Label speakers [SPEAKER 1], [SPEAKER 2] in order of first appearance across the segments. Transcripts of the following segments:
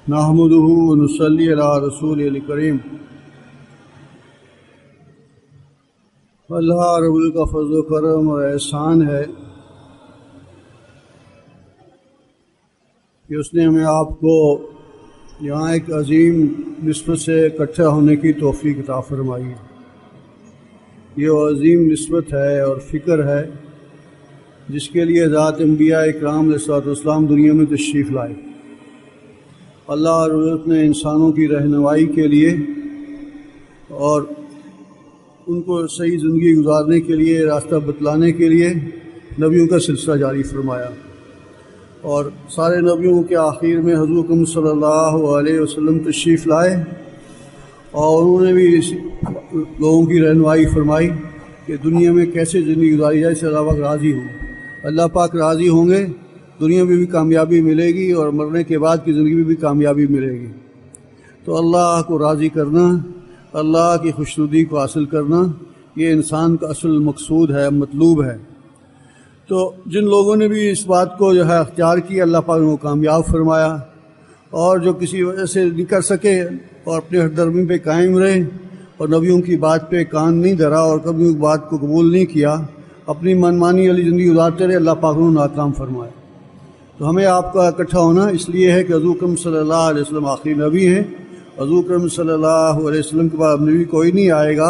[SPEAKER 1] नहमदुहु व नुसल्ली अला रसूलिल करीम। अल्लाह रब्बुल का फज़्ल करम और एहसान है कि उसने हमें आपको यहाँ एक अजीम निस्बत से इकट्ठा होने की तौफीक अता फरमाई। ये अजीम निस्बत है और फ़िक्र है जिसके लिए ज़ात अंबिया इकराम अलैहिस्सलाम दुनिया में तशरीफ़ लाए। अल्लाह रब्बुल ने इंसानों की रहनुमाई के लिए और उनको सही ज़िंदगी गुजारने के लिए, रास्ता बतलाने के लिए नबियों का सिलसिला जारी फरमाया। और सारे नबियों के आखिर में हुज़ूर अकरम सल्लल्लाहु अलैहि वसल्लम तशरीफ़ लाए और उन्होंने भी लोगों की रहनुमाई फरमाई कि दुनिया में कैसे ज़िंदगी गुजारी जाए, इससे अल्लाह पाक राज़ी हो। अल्लाह पाक राज़ी होंगे, दुनिया में भी कामयाबी मिलेगी और मरने के बाद की ज़िंदगी में भी कामयाबी मिलेगी। तो अल्लाह को राज़ी करना, अल्लाह की खुशनुदी को हासिल करना, ये इंसान का असल मकसूद है, मतलूब है। तो जिन लोगों ने भी इस बात को जो है अख्तियार किया, अल्लाह पाक उनको कामयाब फरमाया। और जो किसी वजह से नहीं कर सके और अपने हरदर्मी पे कायम रहे और नबियों की बात पे कान नहीं धरा और कभी उस बात को कबूल नहीं किया, अपनी मनमानी वाली ज़िंदगी गुजारते रहे, अल्लाह पाक उन्हें नाकाम फरमाया। तो हमें आपका इकट्ठा होना इसलिए है कि हुज़ूर अकरम सल्लल्लाहु अलैहि वसल्लम आखिरी नबी हैं। हुज़ूर अकरम सल्लल्लाहु अलैहि वसल्लम के बाद नबी कोई नहीं आएगा।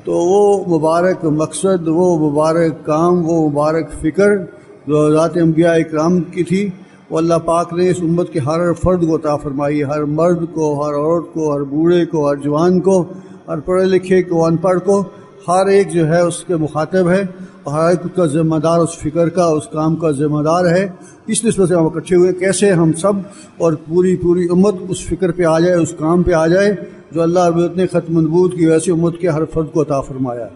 [SPEAKER 1] तो वो मुबारक मकसद, वो मुबारक काम, वो मुबारक फ़िक्र जो ज़ात अंबिया इकराम की थी, वो अल्लाह पाक ने इस उम्मत के हर फर्द को अता फरमाई। हर मर्द को, हर औरत को, हर बूढ़े को, हर जवान को, हर पढ़े लिखे को, अनपढ़ को, हर एक जो है उसके मुखातब है और हर एक उसका ज़िम्मेदार, उस फ़िक्र का, उस काम का ज़िम्मेदार है। इस निस्बत से हम इकट्ठे हुए कैसे हम सब और पूरी उम्मत उस फ़िक्र पे आ जाए, उस काम पे आ जाए जो अल्लाह रब्बुल ने ख़त्म नबूवत की वजह से उम्मत के हर फर्द को अता फरमाया।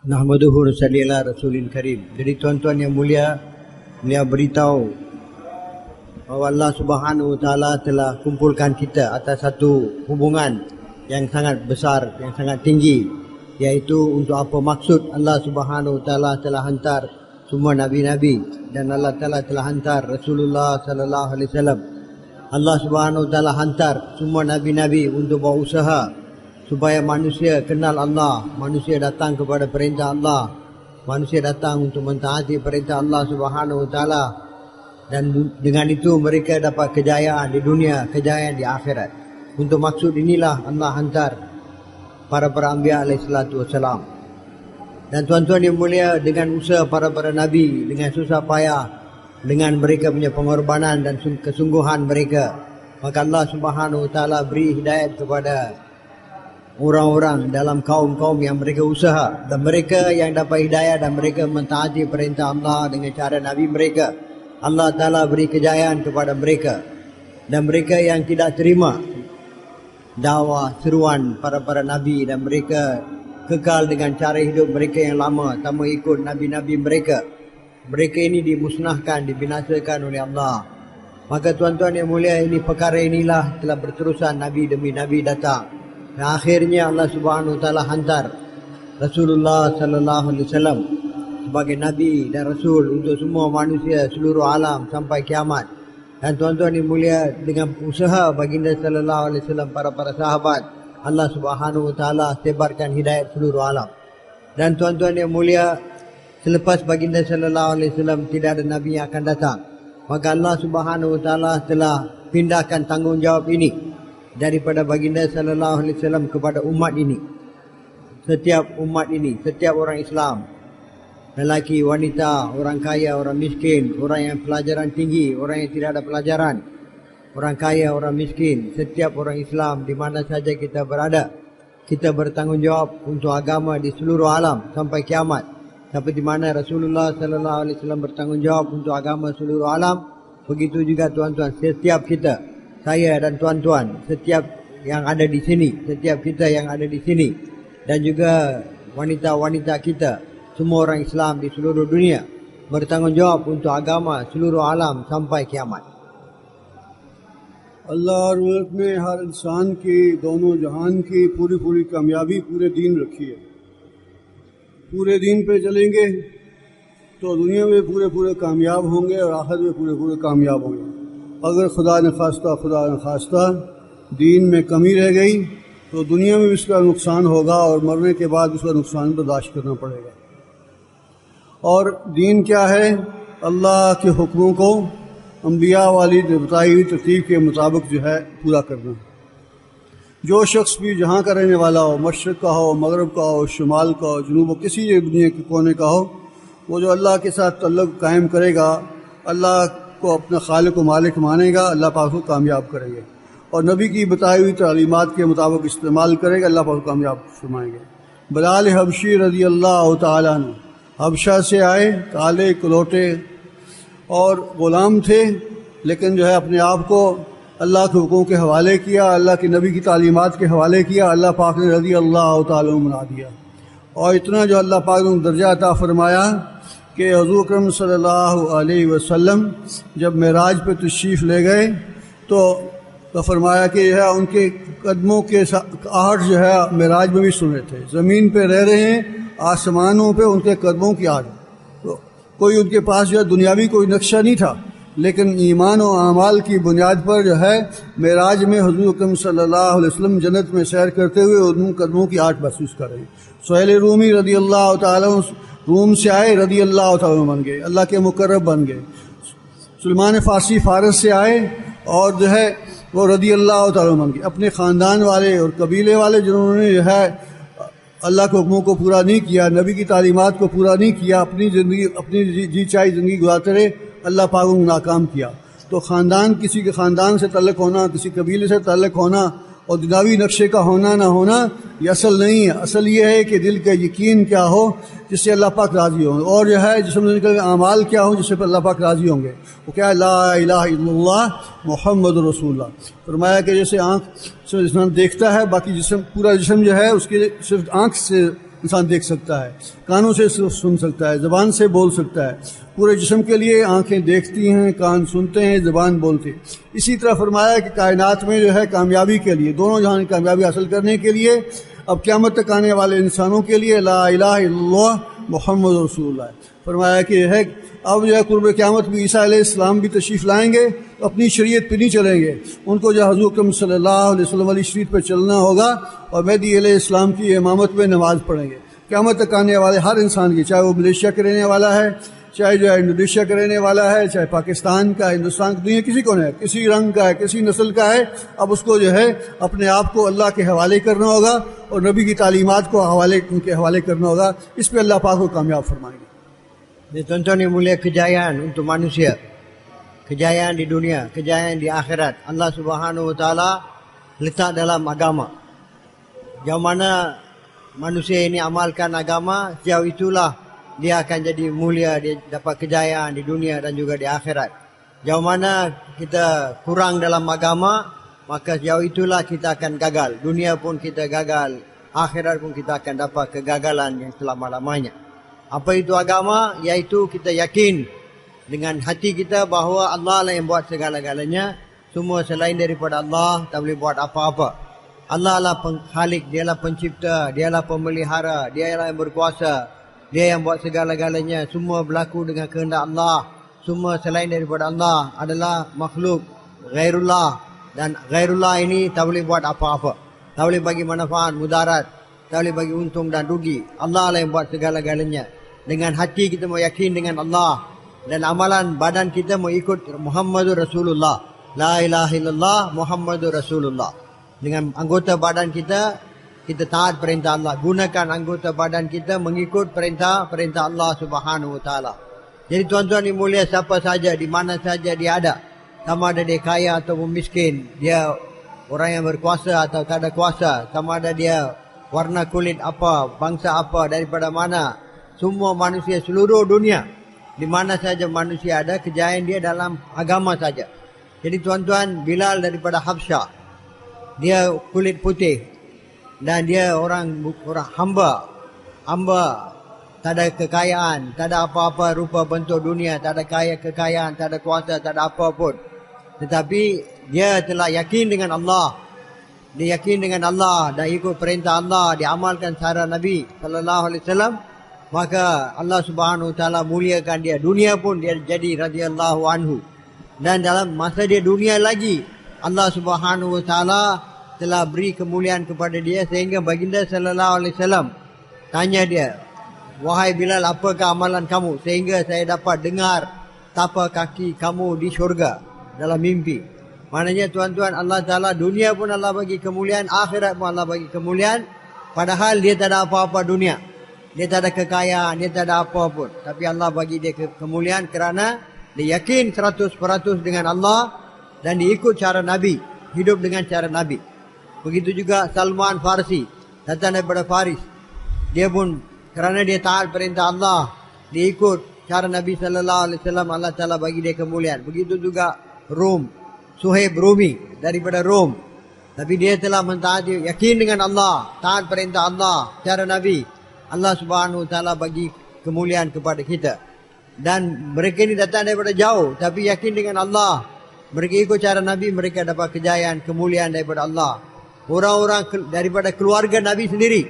[SPEAKER 2] Nahmaduhu nusalli ala rasulil karim. Jadi tuan-tuan yang mulia, beliau beritahu bahawa Allah Subhanahu Wa Taala telah kumpulkan kita atas satu hubungan yang sangat besar, yang sangat tinggi, yaitu untuk apa maksud Allah Subhanahu Wa Taala telah hantar semua nabi-nabi dan Allah Taala telah hantar Rasulullah sallallahu alaihi wasallam. Allah Subhanahu Wa Taala hantar semua nabi-nabi untuk berusaha supaya manusia kenal Allah, manusia datang kepada perintah Allah, manusia datang untuk mentaati perintah Allah Subhanahu Wa Taala, dan dengan itu mereka dapat kejayaan di dunia, kejayaan di akhirat. Untuk maksud inilah Allah hantar para anbiya alaihi salatu wassalam. Dan tuan-tuan yang mulia, dengan usaha para nabi, dengan susah payah, dengan mereka punya pengorbanan dan kesungguhan mereka, maka Allah Subhanahu Wa Taala beri hidayat kepada orang-orang dalam kaum-kaum yang mereka usaha, dan mereka yang dapat hidayah dan mereka mentaati perintah Allah dengan cara Nabi mereka, Allah Ta'ala beri kejayaan kepada mereka. Dan mereka yang tidak terima dakwah seruan para Nabi dan mereka kekal dengan cara hidup mereka yang lama tanpa ikut Nabi-Nabi mereka, mereka ini dimusnahkan, dibinasakan oleh Allah. Maka tuan-tuan yang mulia, ini perkara inilah telah berterusan Nabi demi Nabi datang. Dan akhirnya Allah Subhanahu Wa Taala hantar Rasulullah sallallahu alaihi wasallam sebagai nabi dan rasul untuk semua manusia seluruh alam sampai kiamat. Dan tuan-tuan yang mulia, dengan usaha baginda sallallahu alaihi wasallam, para sahabat, Allah Subhanahu Wa Taala sebarkan hidayat seluruh alam. Dan tuan-tuan yang mulia, selepas baginda sallallahu alaihi wasallam tidak ada nabi yang akan datang. Maka Allah Subhanahu Wa Taala telah pindahkan tanggungjawab ini daripada baginda sallallahu alaihi wasallam kepada umat ini. Setiap umat ini, setiap orang Islam, lelaki, wanita, orang kaya, orang miskin, orang yang pelajaran tinggi, orang yang tidak ada pelajaran, orang kaya, orang miskin, setiap orang Islam di mana saja kita berada, kita bertanggungjawab untuk agama di seluruh alam sampai kiamat. Seperti mana Rasulullah sallallahu alaihi wasallam bertanggungjawab untuk agama seluruh alam, begitu juga tuan-tuan, setiap kita, saya dan tuan-tuan, setiap yang ada di sini, setiap kita yang ada di sini, dan juga wanita-wanita kita, semua orang Islam di seluruh dunia bertanggungjawab untuk agama seluruh alam sampai kiamat.
[SPEAKER 1] अल्लाह ने हर इंसान की, दोनों जहान की पूरी कामयाबी पूरे दीन रखी है। पूरे दीन पे चलेंगे تو دنیا میں پورے کامیاب ہوں گے اور آخرت میں پورے کامیاب ہوں گے۔ اگر خدا نخواستہ دین میں کمی رہ گئی تو دنیا میں بھی اس کا نقصان ہوگا اور مرنے کے بعد اس کا نقصان برداشت کرنا پڑے گا۔ اور دین کیا ہے؟ اللہ کے حکموں کو انبیاء والی بتائی ہوئی ترتیب کے مطابق جو ہے پورا کرنا۔ جو شخص بھی جہاں کا رہنے والا ہو، مشرق کا ہو، مغرب کا ہو، شمال کا ہو، جنوب ہو، کسی دنیا کے کونے کا ہو، وہ جو اللہ کے ساتھ تعلق قائم کرے گا، اللہ کو اپنا خالق و مالک مانے گا، اللہ پاک کو کامیاب کریں گے، اور نبی کی بتائی ہوئی تعلیمات کے مطابق استعمال کرے گا، اللہ پاک کو کامیاب فرمائیں گے۔ بلال حبشی رضی اللہ تعالیٰ عنہ حبشہ سے آئے، کالے کلوٹے اور غلام تھے، لیکن جو ہے اپنے آپ کو اللہ کے حکموں کے حوالے کیا، اللہ کے نبی کی تعلیمات کے حوالے کیا، اللہ پاک نے رضی اللہ تعالیٰ عنہ بنا دیا، اور اتنا جو اللہ پاک نے درجہ عطا فرمایا کہ حضور اکرم صلی اللہ علیہ وسلم جب معراج پہ تشریف لے گئے تو فرمایا کہ جو ہے ان کے قدموں کے آہٹ جو ہے معراج میں بھی سن رہے تھے، زمین پہ رہ رہے ہیں، آسمانوں پہ ان کے قدموں کی آہٹ، تو کوئی ان کے پاس جو ہے دنیاوی کوئی نقشہ نہیں تھا، لیکن ایمان و اعمال کی بنیاد پر جو ہے معراج میں حضور اکرم صلی اللہ علیہ وسلم جنت میں سیر کرتے ہوئے ان قدموں کی آہٹ محسوس کر رہے ہیں۔ سہیل رومی رضی اللہ تعالیٰ روم سے آئے، رضی اللہ تعالیٰ بن گئے، اللہ کے مقرب بن گئے۔ سلمان فارسی فارس سے آئے اور جو ہے وہ رضی اللہ تعالیٰ بن گئے۔ اپنے خاندان والے اور قبیلے والے جنہوں نے جو ہے اللہ کے حکموں کو پورا نہیں کیا، نبی کی تعلیمات کو پورا نہیں کیا، اپنی جی چاہی زندگی گزارتے رہے، اللہ پاک کو ناکام کیا۔ تو خاندان، کسی کے خاندان سے تعلق ہونا، کسی قبیلے سے تعلق ہونا اور دنیاوی نقشے کا ہونا نہ ہونا یہ اصل نہیں ہے۔ اصل یہ ہے کہ دل کا یقین کیا ہو جس سے اللہ پاک راضی ہوں، اور جو ہے جسم سے نکل اعمال کیا ہوں جس سے اللہ پاک راضی ہوں گے۔ وہ کیا ہے؟ لا الہ الا اللہ محمد رسول اللہ۔ فرمایا کہ جیسے آنکھ سے انسان دیکھتا ہے، باقی جسم، پورا جسم جو ہے اس کے صرف آنکھ سے انسان دیکھ سکتا ہے، کانوں سے صرف سن سکتا ہے، زبان سے بول سکتا ہے۔ پورے جسم کے لیے آنکھیں دیکھتی ہیں، کان سنتے ہیں، زبان بولتے ہیں۔ اسی طرح فرمایا کہ کائنات میں جو ہے کامیابی کے لیے، دونوں جہاں کی کامیابی حاصل کرنے کے لیے، اب قیامت تک آنے والے انسانوں کے لیے لا الہ الا اللہ محمد رسول اللہ ہے۔ فرمایا کہ یہ ہے اب جو ہے قرب قیامت بھی عیسیٰ علیہ السلام بھی تشریف لائیں گے، اپنی شریعت پہ نہیں چلیں گے، ان کو جو حضور اکرم صلی اللہ علیہ وسلم والی شریعت پہ چلنا ہوگا، اور مہدی علیہ السلام کی امامت میں نماز پڑھیں گے۔ قیامت تک آنے والے ہر انسان کی، چاہے وہ ملیشیا کے رہنے والا ہے، چاہے جو ہے انڈونیشیا کا رہنے والا ہے، چاہے پاکستان کا، ہندوستان کی، دنیا کسی کو نہیں ہے، کسی رنگ کا ہے، کسی نسل کا ہے، اب اس کو جو ہے اپنے آپ کو اللہ کے حوالے کرنا ہوگا اور نبی کی تعلیمات کو ان کے حوالے کرنا ہوگا۔ اس پہ اللہ پاک کو کامیاب فرمائیں گے۔
[SPEAKER 2] Tuan-tuan yang mulia, kejayaan untuk manusia, kejayaan di dunia, kejayaan di akhirat, Allah Subhanahu Wa Taala letak dalam agama. Jauh mana manusia ini amalkan agama, jauh itulah dia akan jadi mulia, dia dapat kejayaan di dunia dan juga di akhirat. Jauh mana kita kurang dalam agama, maka jauh itulah kita akan gagal. Dunia pun kita gagal, akhirat pun kita akan dapat kegagalan yang selama-lamanya. Apa itu agama? Yaitu kita yakin dengan hati kita bahawa Allah lah yang buat segala-galanya. Semua selain daripada Allah tak boleh buat apa-apa. Allah lah Khalik, dialah pencipta, dialah pemelihara, dialah yang berkuasa, dia yang buat segala-galanya. Semua berlaku dengan kehendak Allah. Semua selain daripada Allah adalah makhluk ghairullah, dan ghairullah ini tak boleh buat apa-apa, tak boleh bagi manfaat, mudarat, tak boleh bagi untung dan rugi. Allah lah yang buat segala-galanya. Dengan hati kita mau yakin dengan Allah, dan amalan badan kita mau ikut Muhammadur Rasulullah, la ilaha illallah Muhammadur Rasulullah. Dengan anggota badan kita taat perintah Allah. Gunakan anggota badan kita mengikut perintah Allah Subhanahu Wa Taala. Jadi tuan-tuan yang mulia, siapa saja, di mana saja dia ada, sama ada dia kaya atau miskin, dia orang yang berkuasa atau tak ada kuasa, sama ada dia warna kulit apa, bangsa apa, daripada mana, semua manusia seluruh dunia, di mana saja manusia ada, kejayaan dia dalam agama saja. Jadi tuan-tuan, Bilal daripada Habsyah, dia kulit putih dan dia orang hamba, tak ada kekayaan, tak ada apa-apa rupa bentuk dunia, tak ada kekayaan, tak ada kuasa, tak ada apa pun. Tetapi dia telah yakin dengan Allah. Dia yakin dengan Allah dan ikut perintah Allah, diamalkan cara Nabi sallallahu alaihi wasallam. maka Allah Subhanahu Wa Taala muliakan dia. Dunia pun dia jadi radhiyallahu anhu. Dan dalam masa dia dunia lagi, Allah Subhanahu Wa Taala telah beri kemuliaan kepada dia sehingga baginda sallallahu alaihi wasallam tanya dia, "Wahai Bilal, apakah amalan kamu sehingga saya dapat dengar tapak kaki kamu di syurga dalam mimpi?" Maknanya tuan-tuan, Allah Ta'ala dunia pun Allah bagi kemuliaan, akhirat pun Allah bagi kemuliaan. Padahal dia tak ada apa-apa dunia. Dia tak ada kekayaan, dia tak ada apa pun. Tapi Allah bagi dia kemuliaan kerana dia yakin 100% dengan Allah dan dia ikut cara Nabi, hidup dengan cara Nabi. Begitu juga Salman Farsi, datang daripada Faris. Dia pun kerana dia taat perintah Allah, dia ikut cara Nabi sallallahu alaihi wasallam, Allah Taala bagi dia kemuliaan. Begitu juga Rom, Suhaib Rumi daripada Rom. Tapi dia telah mentaati, yakin dengan Allah, taat perintah Allah, cara Nabi. Allah Subhanahu Wa Taala bagi kemuliaan kepada kita. Dan mereka ini datang daripada jauh, tapi yakin dengan Allah. Mereka ikut cara Nabi, mereka dapat kejayaan, kemuliaan daripada Allah. Orang-orang daripada keluarga Nabi sendiri,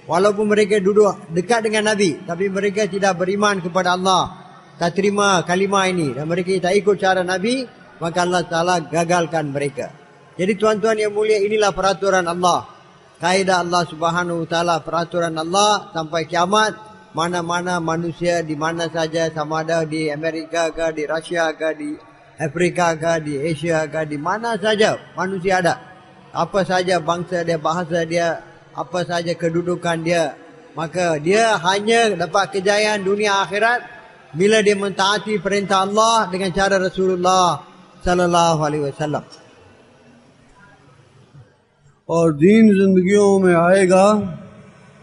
[SPEAKER 2] walaupun mereka duduk dekat dengan Nabi, tapi mereka tidak beriman kepada Allah, tak terima kalimah ini, dan mereka tak ikut cara Nabi, maka Allah Ta'ala gagalkan mereka. Jadi tuan-tuan yang mulia, inilah peraturan Allah. Kaedah Allah Subhanahu Wa Taala, peraturan Allah sampai kiamat. Mana-mana manusia di mana saja, sama ada di Amerika ke, di Rusia ke, di Afrika ke, di Asia ke, di mana saja manusia ada. Apa saja bangsa dia, bahasa dia, apa saja kedudukan dia, maka dia hanya dapat kejayaan dunia akhirat bila dia mentaati perintah Allah dengan cara Rasulullah sallallahu alaihi wasallam.
[SPEAKER 1] اور دین زندگیوں میں آئے گا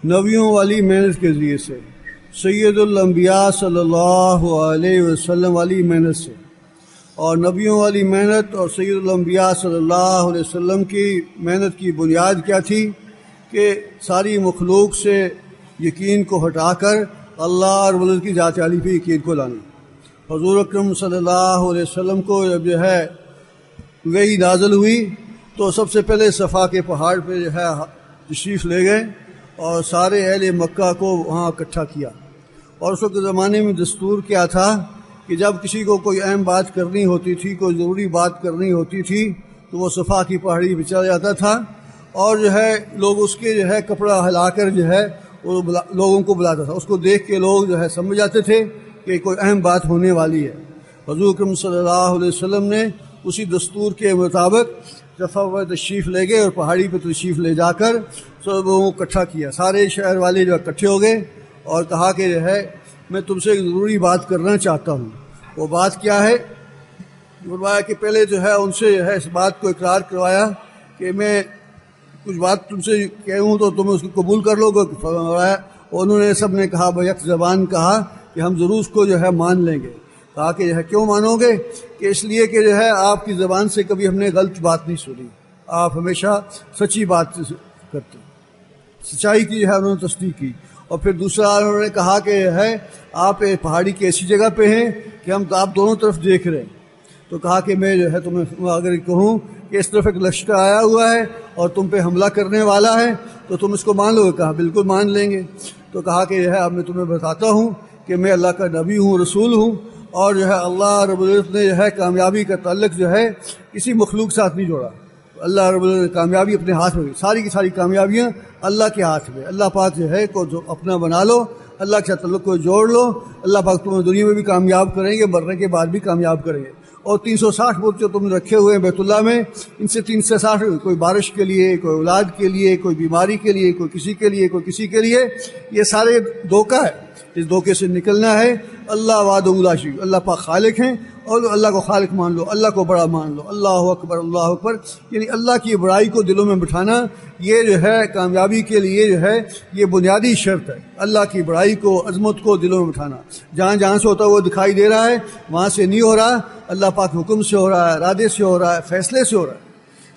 [SPEAKER 1] نبیوں والی محنت کے ذریعے سے، سید الانبیاء صلی اللہ علیہ وسلم والی محنت سے. اور نبیوں والی محنت اور سید الانبیاء صلی اللہ علیہ وسلم کی محنت کی بنیاد کیا تھی کہ ساری مخلوق سے یقین کو ہٹا کر اللہ رب العزت کی ذات عالی پہ یقین کو لانا. حضور اکرم صلی اللہ علیہ وسلم کو جب جو ہے وحی نازل ہوئی تو سب سے پہلے صفا کے پہاڑ پہ جو ہے تشریف لے گئے اور سارے اہل مکہ کو وہاں اکٹھا کیا. اور اس وقت زمانے میں دستور کیا تھا کہ جب کسی کو کوئی اہم بات کرنی ہوتی تھی، کوئی ضروری بات کرنی ہوتی تھی، تو وہ صفا کی پہاڑی پہ چلا جاتا تھا اور جو ہے لوگ اس کے جو ہے کپڑا ہلا کر جو ہے وہ لوگوں کو بلاتا تھا. اس کو دیکھ کے لوگ جو ہے سمجھ جاتے تھے کہ کوئی اہم بات ہونے والی ہے. حضور اکرم صلی اللہ علیہ وسلم نے اسی دستور کے مطابق صفا پر تشریف لے گئے اور پہاڑی پہ تشریف لے جا کر سب لوگوں کو اکٹھا کیا. سارے شہر والے جو اکٹھے ہو گئے اور کہا کہ جو ہے میں تم سے ایک ضروری بات کرنا چاہتا ہوں. وہ بات کیا ہے؟ فرمایا کہ پہلے جو ہے ان سے جو ہے اس بات کو اقرار کروایا کہ میں کچھ بات تم سے کہوں تو تم اس کو قبول کر لو گے. فرمایا انہوں نے سب نے کہا بیک زبان کہا کہ ہم ضرور اس کو جو ہے مان لیں گے. کہا کہ جو ہے کیوں مانو گے؟ کہ اس لیے کہ جو ہے آپ کی زبان سے کبھی ہم نے غلط بات نہیں سنی، آپ ہمیشہ سچی بات کرتے. سچائی کی جو ہے انہوں نے تصدیق کی. اور پھر دوسرا انہوں نے کہا کہ جو ہے آپ پہاڑی کی ایسی جگہ پہ ہیں کہ ہم تو آپ دونوں طرف دیکھ رہے ہیں. تو کہا کہ میں جو ہے تمہیں اگر کہوں کہ اس طرف ایک لشکر آیا ہوا ہے اور تم پہ حملہ کرنے والا ہے تو تم اس کو مان لو گے؟ کہا بالکل مان لیں گے. تو کہا کہ جو ہے اب میں تمہیں بتاتا ہوں کہ میں اللہ کا نبی ہوں، رسول ہوں، اور جو ہے اللہ رب العزت نے جو ہے کامیابی کا تعلق جو ہے کسی مخلوق کے ساتھ نہیں جوڑا. اللہ رب العزت نے کامیابی اپنے ہاتھ میں، ساری کی ساری کامیابیاں اللہ کے ہاتھ میں. اللہ پاک جو ہے کو جو اپنا بنا لو، اللہ کے ساتھ تعلق کو جوڑ لو، اللہ پاک تمہیں دنیا میں بھی کامیاب کریں گے، مرنے کے بعد بھی کامیاب کریں گے. اور 360 بت جو تم نے رکھے ہوئے ہیں بیت اللہ میں، ان سے 360 کوئی بارش کے لیے، کوئی اولاد کے لیے، کوئی بیماری کے لیے، کوئی کسی کے لیے، کوئی کسی کے لیے، یہ سارے دھوکہ ہے. اس دھوکے سے نکلنا ہے. اللہ وحدہ لا شریک، اللہ پاک خالق ہیں اور اللہ کو خالق مان لو، اللہ کو بڑا مان لو. اللہ اکبر، اللہ اکبر، یعنی اللہ کی بڑائی کو دلوں میں بٹھانا، یہ جو ہے کامیابی کے لیے جو ہے یہ بنیادی شرط ہے. اللہ کی بڑائی کو، عظمت کو دلوں میں بٹھانا. جہاں جہاں سے ہوتا ہے وہ دکھائی دے رہا ہے، وہاں سے نہیں ہو رہا. اللہ پاک حکم سے ہو رہا ہے، ارادے سے ہو رہا ہے، فیصلے سے ہو رہا ہے.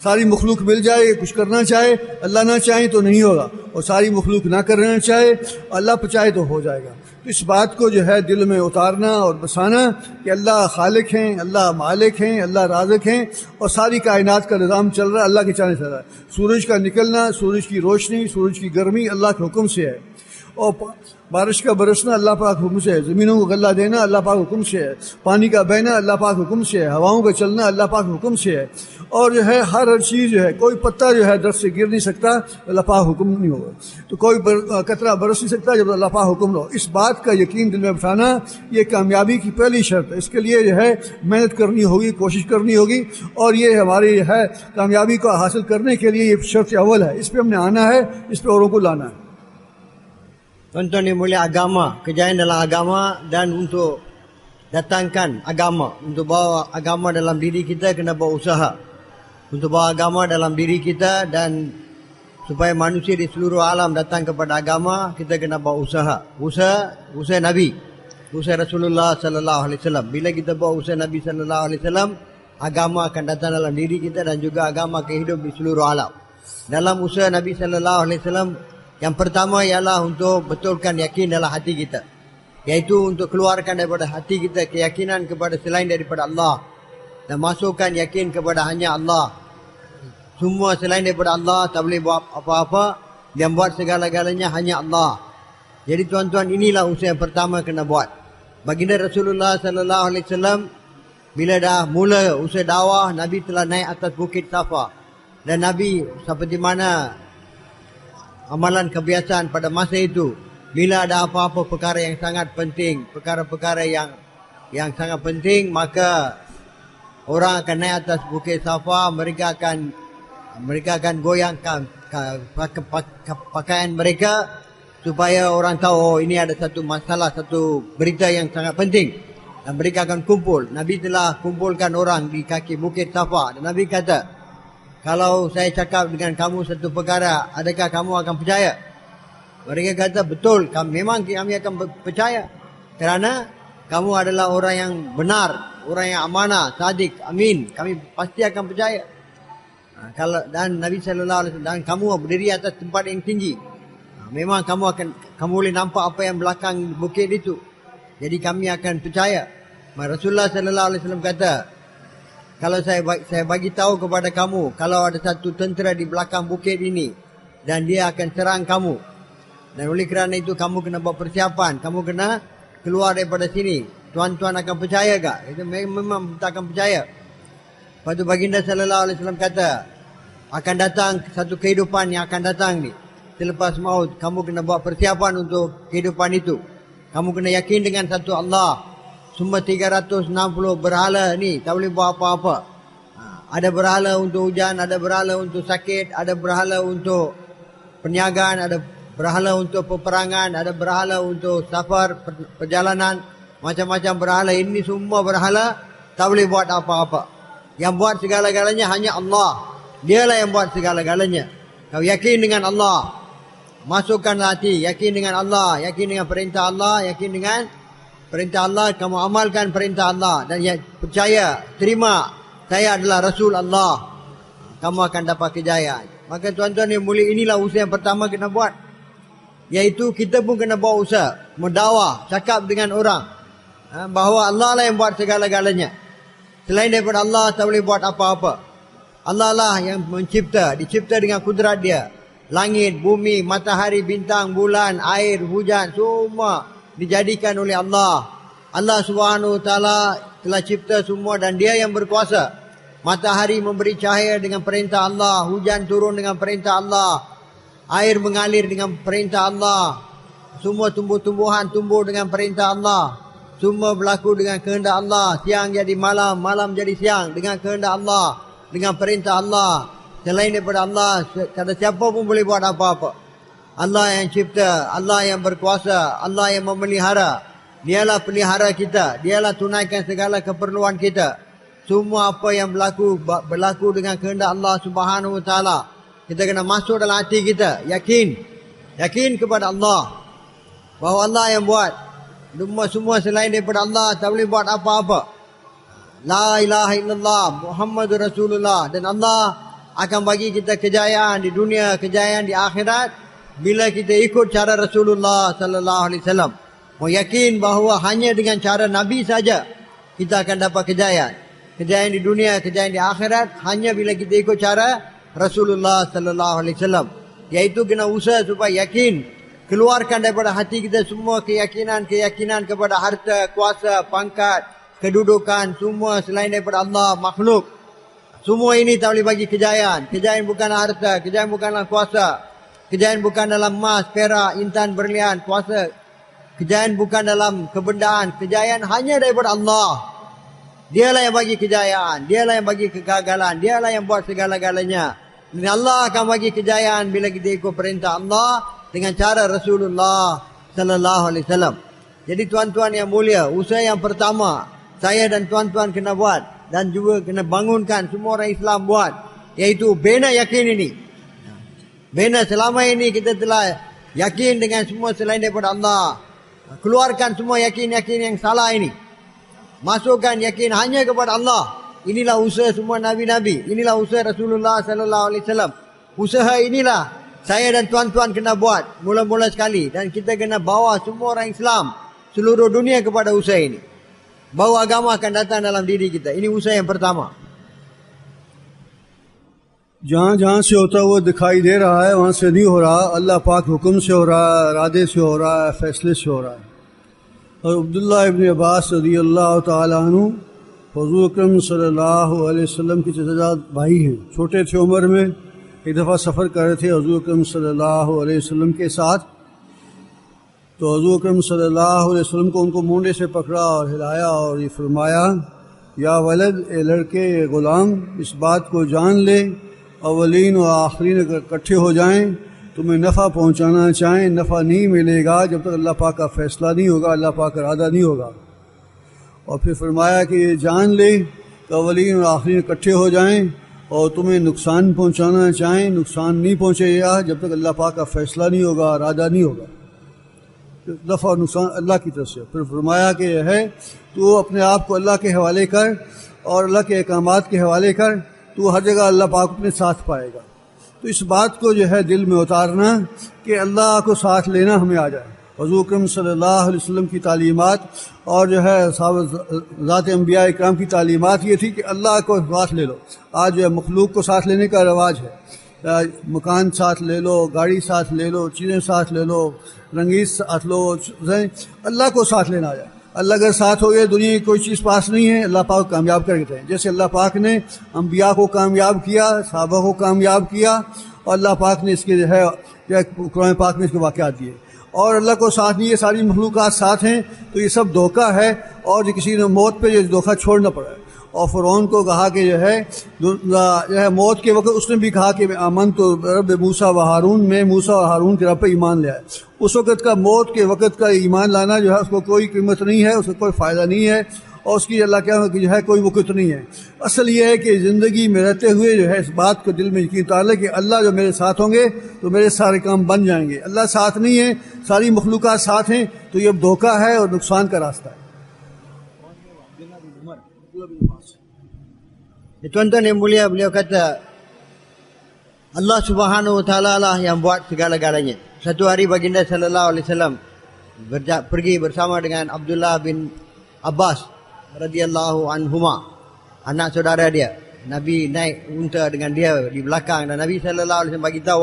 [SPEAKER 1] ساری مخلوق مل جائے کچھ کرنا چاہے، اللہ نہ چاہے تو نہیں ہوگا، اور ساری مخلوق نہ کرنا چاہے اللہ چاہے تو ہو جائے گا. تو اس بات کو جو ہے دل میں اتارنا اور بسانا کہ اللہ خالق ہیں، اللہ مالک ہیں، اللہ رازق ہیں، اور ساری کائنات کا نظام چل رہا ہے اللہ کے چاہنے سے رہا ہے. سورج کا نکلنا، سورج کی روشنی، سورج کی گرمی اللہ کے حکم سے ہے. और बारिश का बरसना अल्लाह पाक हुक्म से है, ज़मीनों को गल्ला देना अल्लाह पाक हुक्म से है, पानी का बहना अल्लाह पाक हुक्म से है, हवाओं का चलना अल्लाह पाक हुक्म से है। और जो है हर चीज़ जो है, कोई पत्ता जो है दरख्त से गिर नहीं सकता अल्लाह पाक हुक्म नहीं होगा, तो कोई कतरा बरस नहीं सकता जब अल्लाह पाक हुक्म हो। इस बात का यकीन दिल में बिठाना ये कामयाबी की पहली शर्त है। इसके लिए जो है मेहनत करनी होगी, कोशिश करनी होगी, और ये हमारी है कामयाबी को हासिल करने के लिए ये शर्त अव्वल है। इस पर हमने आना है, इस पर औरों को लाना है।
[SPEAKER 2] Tuan-tuan yang mulia, agama, kejayaan dalam agama dan untuk datangkan agama, untuk bawa agama dalam diri kita kena buat usaha. Untuk bawa agama dalam diri kita dan supaya manusia di seluruh alam datang kepada agama, kita kena buat usaha. Usaha Nabi, usaha Rasulullah sallallahu alaihi wasallam. Bila kita buat usaha Nabi sallallahu alaihi wasallam, agama akan datang dalam diri kita dan juga agama akan hidup di seluruh alam. Dalam usaha Nabi sallallahu alaihi wasallam, yang pertama ialah untuk betulkan yakin dalam hati kita, iaitu untuk keluarkan daripada hati kita keyakinan kepada selain daripada Allah dan masukkan yakin kepada hanya Allah. Semua selain daripada Allah tak boleh buat apa-apa, yang buat segala-galanya hanya Allah. Jadi tuan-tuan, inilah usaha yang pertama kena buat. Baginda Rasulullah sallallahu alaihi wasallam bila dah mula usaha dakwah, Nabi telah naik atas bukit Safa, dan Nabi seperti mana amalan kebiasaan pada masa itu, bila ada apa-apa perkara yang sangat penting, perkara-perkara yang sangat penting, maka orang akan naik atas bukit Safa, mereka akan goyangkan pakaian mereka supaya orang tahu, oh, ini ada satu masalah, satu berita yang sangat penting, dan mereka akan kumpul. Nabi telah kumpulkan orang di kaki bukit Safa, dan Nabi kata, kalau saya cakap dengan kamu satu perkara, adakah kamu akan percaya? Mereka kata, betul, memang kami akan percaya. Kerana kamu adalah orang yang benar, orang yang amanah, sadik, amin. Kami pasti akan percaya. Dan Nabi sallallahu alaihi wasallam, dan kamu berdiri atas tempat yang tinggi. Memang kamu boleh nampak apa yang belakang bukit itu. Jadi kami akan percaya. Rasulullah sallallahu alaihi wasallam kata, kalau saya bagi tahu kepada kamu, kalau ada satu tentera di belakang bukit ini dan dia akan serang kamu, dan oleh kerana itu kamu kena buat persiapan, kamu kena keluar daripada sini, tuan-tuan akan percaya tak? Itu memang tak akan percaya. Lepas tu baginda sallallahu alaihi wasallam kata, akan datang satu kehidupan yang akan datang ni selepas maut, kamu kena buat persiapan untuk kehidupan itu. Kamu kena yakin dengan satu Allah. Semua 360 berhala ni tak boleh buat apa-apa. Ada berhala untuk hujan, ada berhala untuk sakit, ada berhala untuk perniagaan, ada berhala untuk peperangan, ada berhala untuk safar, perjalanan, macam-macam berhala. Ini semua berhala tak boleh buat apa-apa. Yang buat segala-galanya hanya Allah. Dialah yang buat segala-galanya. Kau yakin dengan Allah, masukkanlah hati, yakin dengan Allah, yakin dengan perintah Allah, yakin dengan perintah Allah, kamu amalkan perintah Allah, dan percaya, terima, saya adalah Rasul Allah, kamu akan dapat kejayaan. Maka tuan-tuan yang mulia, inilah usaha yang pertama kena buat, iaitu kita pun kena buat usaha, mendakwah, cakap dengan orang bahawa Allah lah yang buat segala-galanya. Selain daripada Allah tak boleh buat apa-apa. Allah lah yang mencipta, dicipta dengan kudrat dia. Langit, bumi, matahari, bintang, bulan, air, hujan, semua dijadikan oleh Allah. Allah Subhanahu wa taala telah cipta semua dan dia yang berkuasa. Matahari memberi cahaya dengan perintah Allah, hujan turun dengan perintah Allah, air mengalir dengan perintah Allah, semua tumbuh-tumbuhan tumbuh dengan perintah Allah, semua berlaku dengan kehendak Allah. Siang jadi malam, malam jadi siang dengan kehendak Allah, dengan perintah Allah. Selain daripada Allah, tak ada siapa pun boleh buat apa-apa. Allah yang cipta, Allah yang berkuasa, Allah yang memelihara. Dialah pelihara kita, dialah tunaikan segala keperluan kita. Semua apa yang berlaku dengan kehendak Allah Subhanahu wa taala. Kita kena masuk dalam hati kita, yakin kepada Allah, bahawa Allah yang buat. Semua selain daripada Allah tak boleh buat apa-apa. La ilaha illallah Muhammadur Rasulullah. Dan Allah akan bagi kita kejayaan di dunia, kejayaan di akhirat, bila kita ikut cara Rasulullah sallallahu alaihi wasallam. Mau yakin bahawa hanya dengan cara Nabi saja kita akan dapat kejayaan. Kejayaan di dunia, kejayaan di akhirat hanya bila kita ikut cara Rasulullah sallallahu alaihi wasallam. Iaitu kena usaha supaya yakin keluarkan daripada hati kita semua keyakinan kepada harta, kuasa, pangkat, kedudukan, semua selain daripada Allah, makhluk. Semua ini tak boleh bagi kejayaan. Kejayaan bukanlah harta, kejayaan bukanlah kuasa, kejayaan bukan dalam emas, perak, intan, berlian, kuasa. Kejayaan bukan dalam kebendaan, kejayaan hanya daripada Allah. Dialah yang bagi kejayaan, dialah yang bagi kegagalan, dialah yang buat segala-galanya. Dan Allah akan bagi kejayaan bila kita ikut perintah Allah dengan cara Rasulullah sallallahu alaihi wasallam. Jadi tuan-tuan yang mulia, usaha yang pertama saya dan tuan-tuan kena buat dan juga kena bangunkan semua orang Islam buat, iaitu bina yakin ini. Bina selama ini kita telah yakin dengan semua selain daripada Allah. Keluarkan semua yakin-yakin yang salah ini. Masukkan yakin hanya kepada Allah. Inilah usaha semua nabi-nabi. Inilah usaha Rasulullah sallallahu alaihi wasallam. Usaha inilah saya dan tuan-tuan kena buat mula-mula sekali, dan kita kena bawa semua orang Islam seluruh dunia kepada usaha ini. Bahawa agama akan datang dalam diri kita. Ini usaha yang pertama.
[SPEAKER 1] जहाँ जहाँ से होता हुआ दिखाई दे रहा है वहाँ से नहीं हो रहा, अल्लाह पाक हुक्म से हो रहा है, इरादे से हो रहा है, फैसले से हो रहा है। और अब्दुल्लाह इब्न अब्बास रज़ी अल्लाह तआला अन्हु हुज़ूर अकरम सल्लल्लाहु अलैहि वसल्लम के चचेज़ाद भाई हैं। छोटे थे उम्र में, एक दफ़ा सफ़र कर रहे थे हुज़ूर अकरम सल्लल्लाहु अलैहि वसल्लम के साथ। तो हुज़ूर अकरम सल्लल्लाहु अलैहि वसल्लम को उनको मुंडे से पकड़ा और हिलाया और ये फरमाया, या वलद, ए लड़के, ए ग़ुलाम, इस बात को जान ले, अवलीन और आखरीन अगर इकट्ठे हो जाएं तुम्हें नफ़ा पहुंचाना चाहें, नफ़ा नहीं मिलेगा जब तक अल्लाह पाक का फ़ैसला नहीं होगा, अल्लाह पाक का इरादा नहीं होगा। और फिर फरमाया कि ये जान ले कि अवलीन और आखरीन इकट्ठे हो जाएं और तुम्हें नुकसान पहुंचाना चाहें, नुकसान नहीं पहुंचेगा जब तक अल्लाह पाक का फ़ैसला नहीं होगा, इरादा नहीं होगा। नफ़ा और नुकसान अल्लाह की तरफ से। फिर फरमाया कि यह है तू अपने आप को अल्लाह के हवाले कर और अल्लाह के अहकामात के हवाले कर, तू हर जगह अल्लाह पाक अपने साथ पाएगा। तो इस बात को जो है दिल में उतारना कि अल्लाह को साथ लेना हमें आ जाए। हुज़ूर अकरम सल्लल्लाहु अलैहि वसल्लम की तालीमात और जो है ज़ात अंबिया इकराम की तालीमात ये थी कि अल्लाह को साथ ले लो। आज जो है मखलूक को साथ लेने का रवाज है, मकान साथ ले लो, गाड़ी साथ ले लो, चीज़ें साथ ले लो, रंगीत साथ लो, अल्लाह को साथ लेना आ जाए। अल्लाह अगर साथ हो गए दुनिया की कोई चीज़ पास नहीं है, अल्लाह पाक कामयाब कर देते हैं। जैसे अल्लाह पाक ने अंबिया को कामयाब किया, सहाबा को कामयाब किया, और अल्लाह पाक ने इसके जो है कुरान पाक में इसके वाक़यात दिए। और अल्लाह को साथ नहीं, ये सारी मखलूक़ात साथ हैं, तो ये सब धोखा है। और किसी ने मौत पे ये धोखा छोड़ना पड़ा है। और फ़िरौन को कहा कि जो है मौत के वक्त उसने भी कहा कि आमन तो रब मूसा व हारून, में मूसा और हारून के रब पे ईमान ले आए। उस वक़्त का, मौत के वक़्त का ईमान लाना जो है उसको कोई कीमत नहीं है, उसका कोई फ़ायदा नहीं है, और उसकी अल्लाह क्या जो है कोई वक़्त नहीं है। असल ये है कि ज़िंदगी में रहते हुए जो है इस बात को दिल में यकीन उतार ले कि अल्लाह जो मेरे साथ होंगे तो मेरे सारे काम बन जाएंगे। अल्लाह साथ नहीं है, सारी मखलूक़ात साथ हैं, तो ये धोखा है और नुकसान का रास्ता है।
[SPEAKER 2] Tuan-tuan yang mulia, beliau kata Allah Subhanahu wa taala lah yang buat segala-galanya. Satu hari baginda sallallahu alaihi wasallam pergi bersama dengan Abdullah bin Abbas radhiyallahu anhuma, anak saudara dia. Nabi naik unta dengan dia di belakang, dan Nabi sallallahu alaihi wasallam bagi tahu,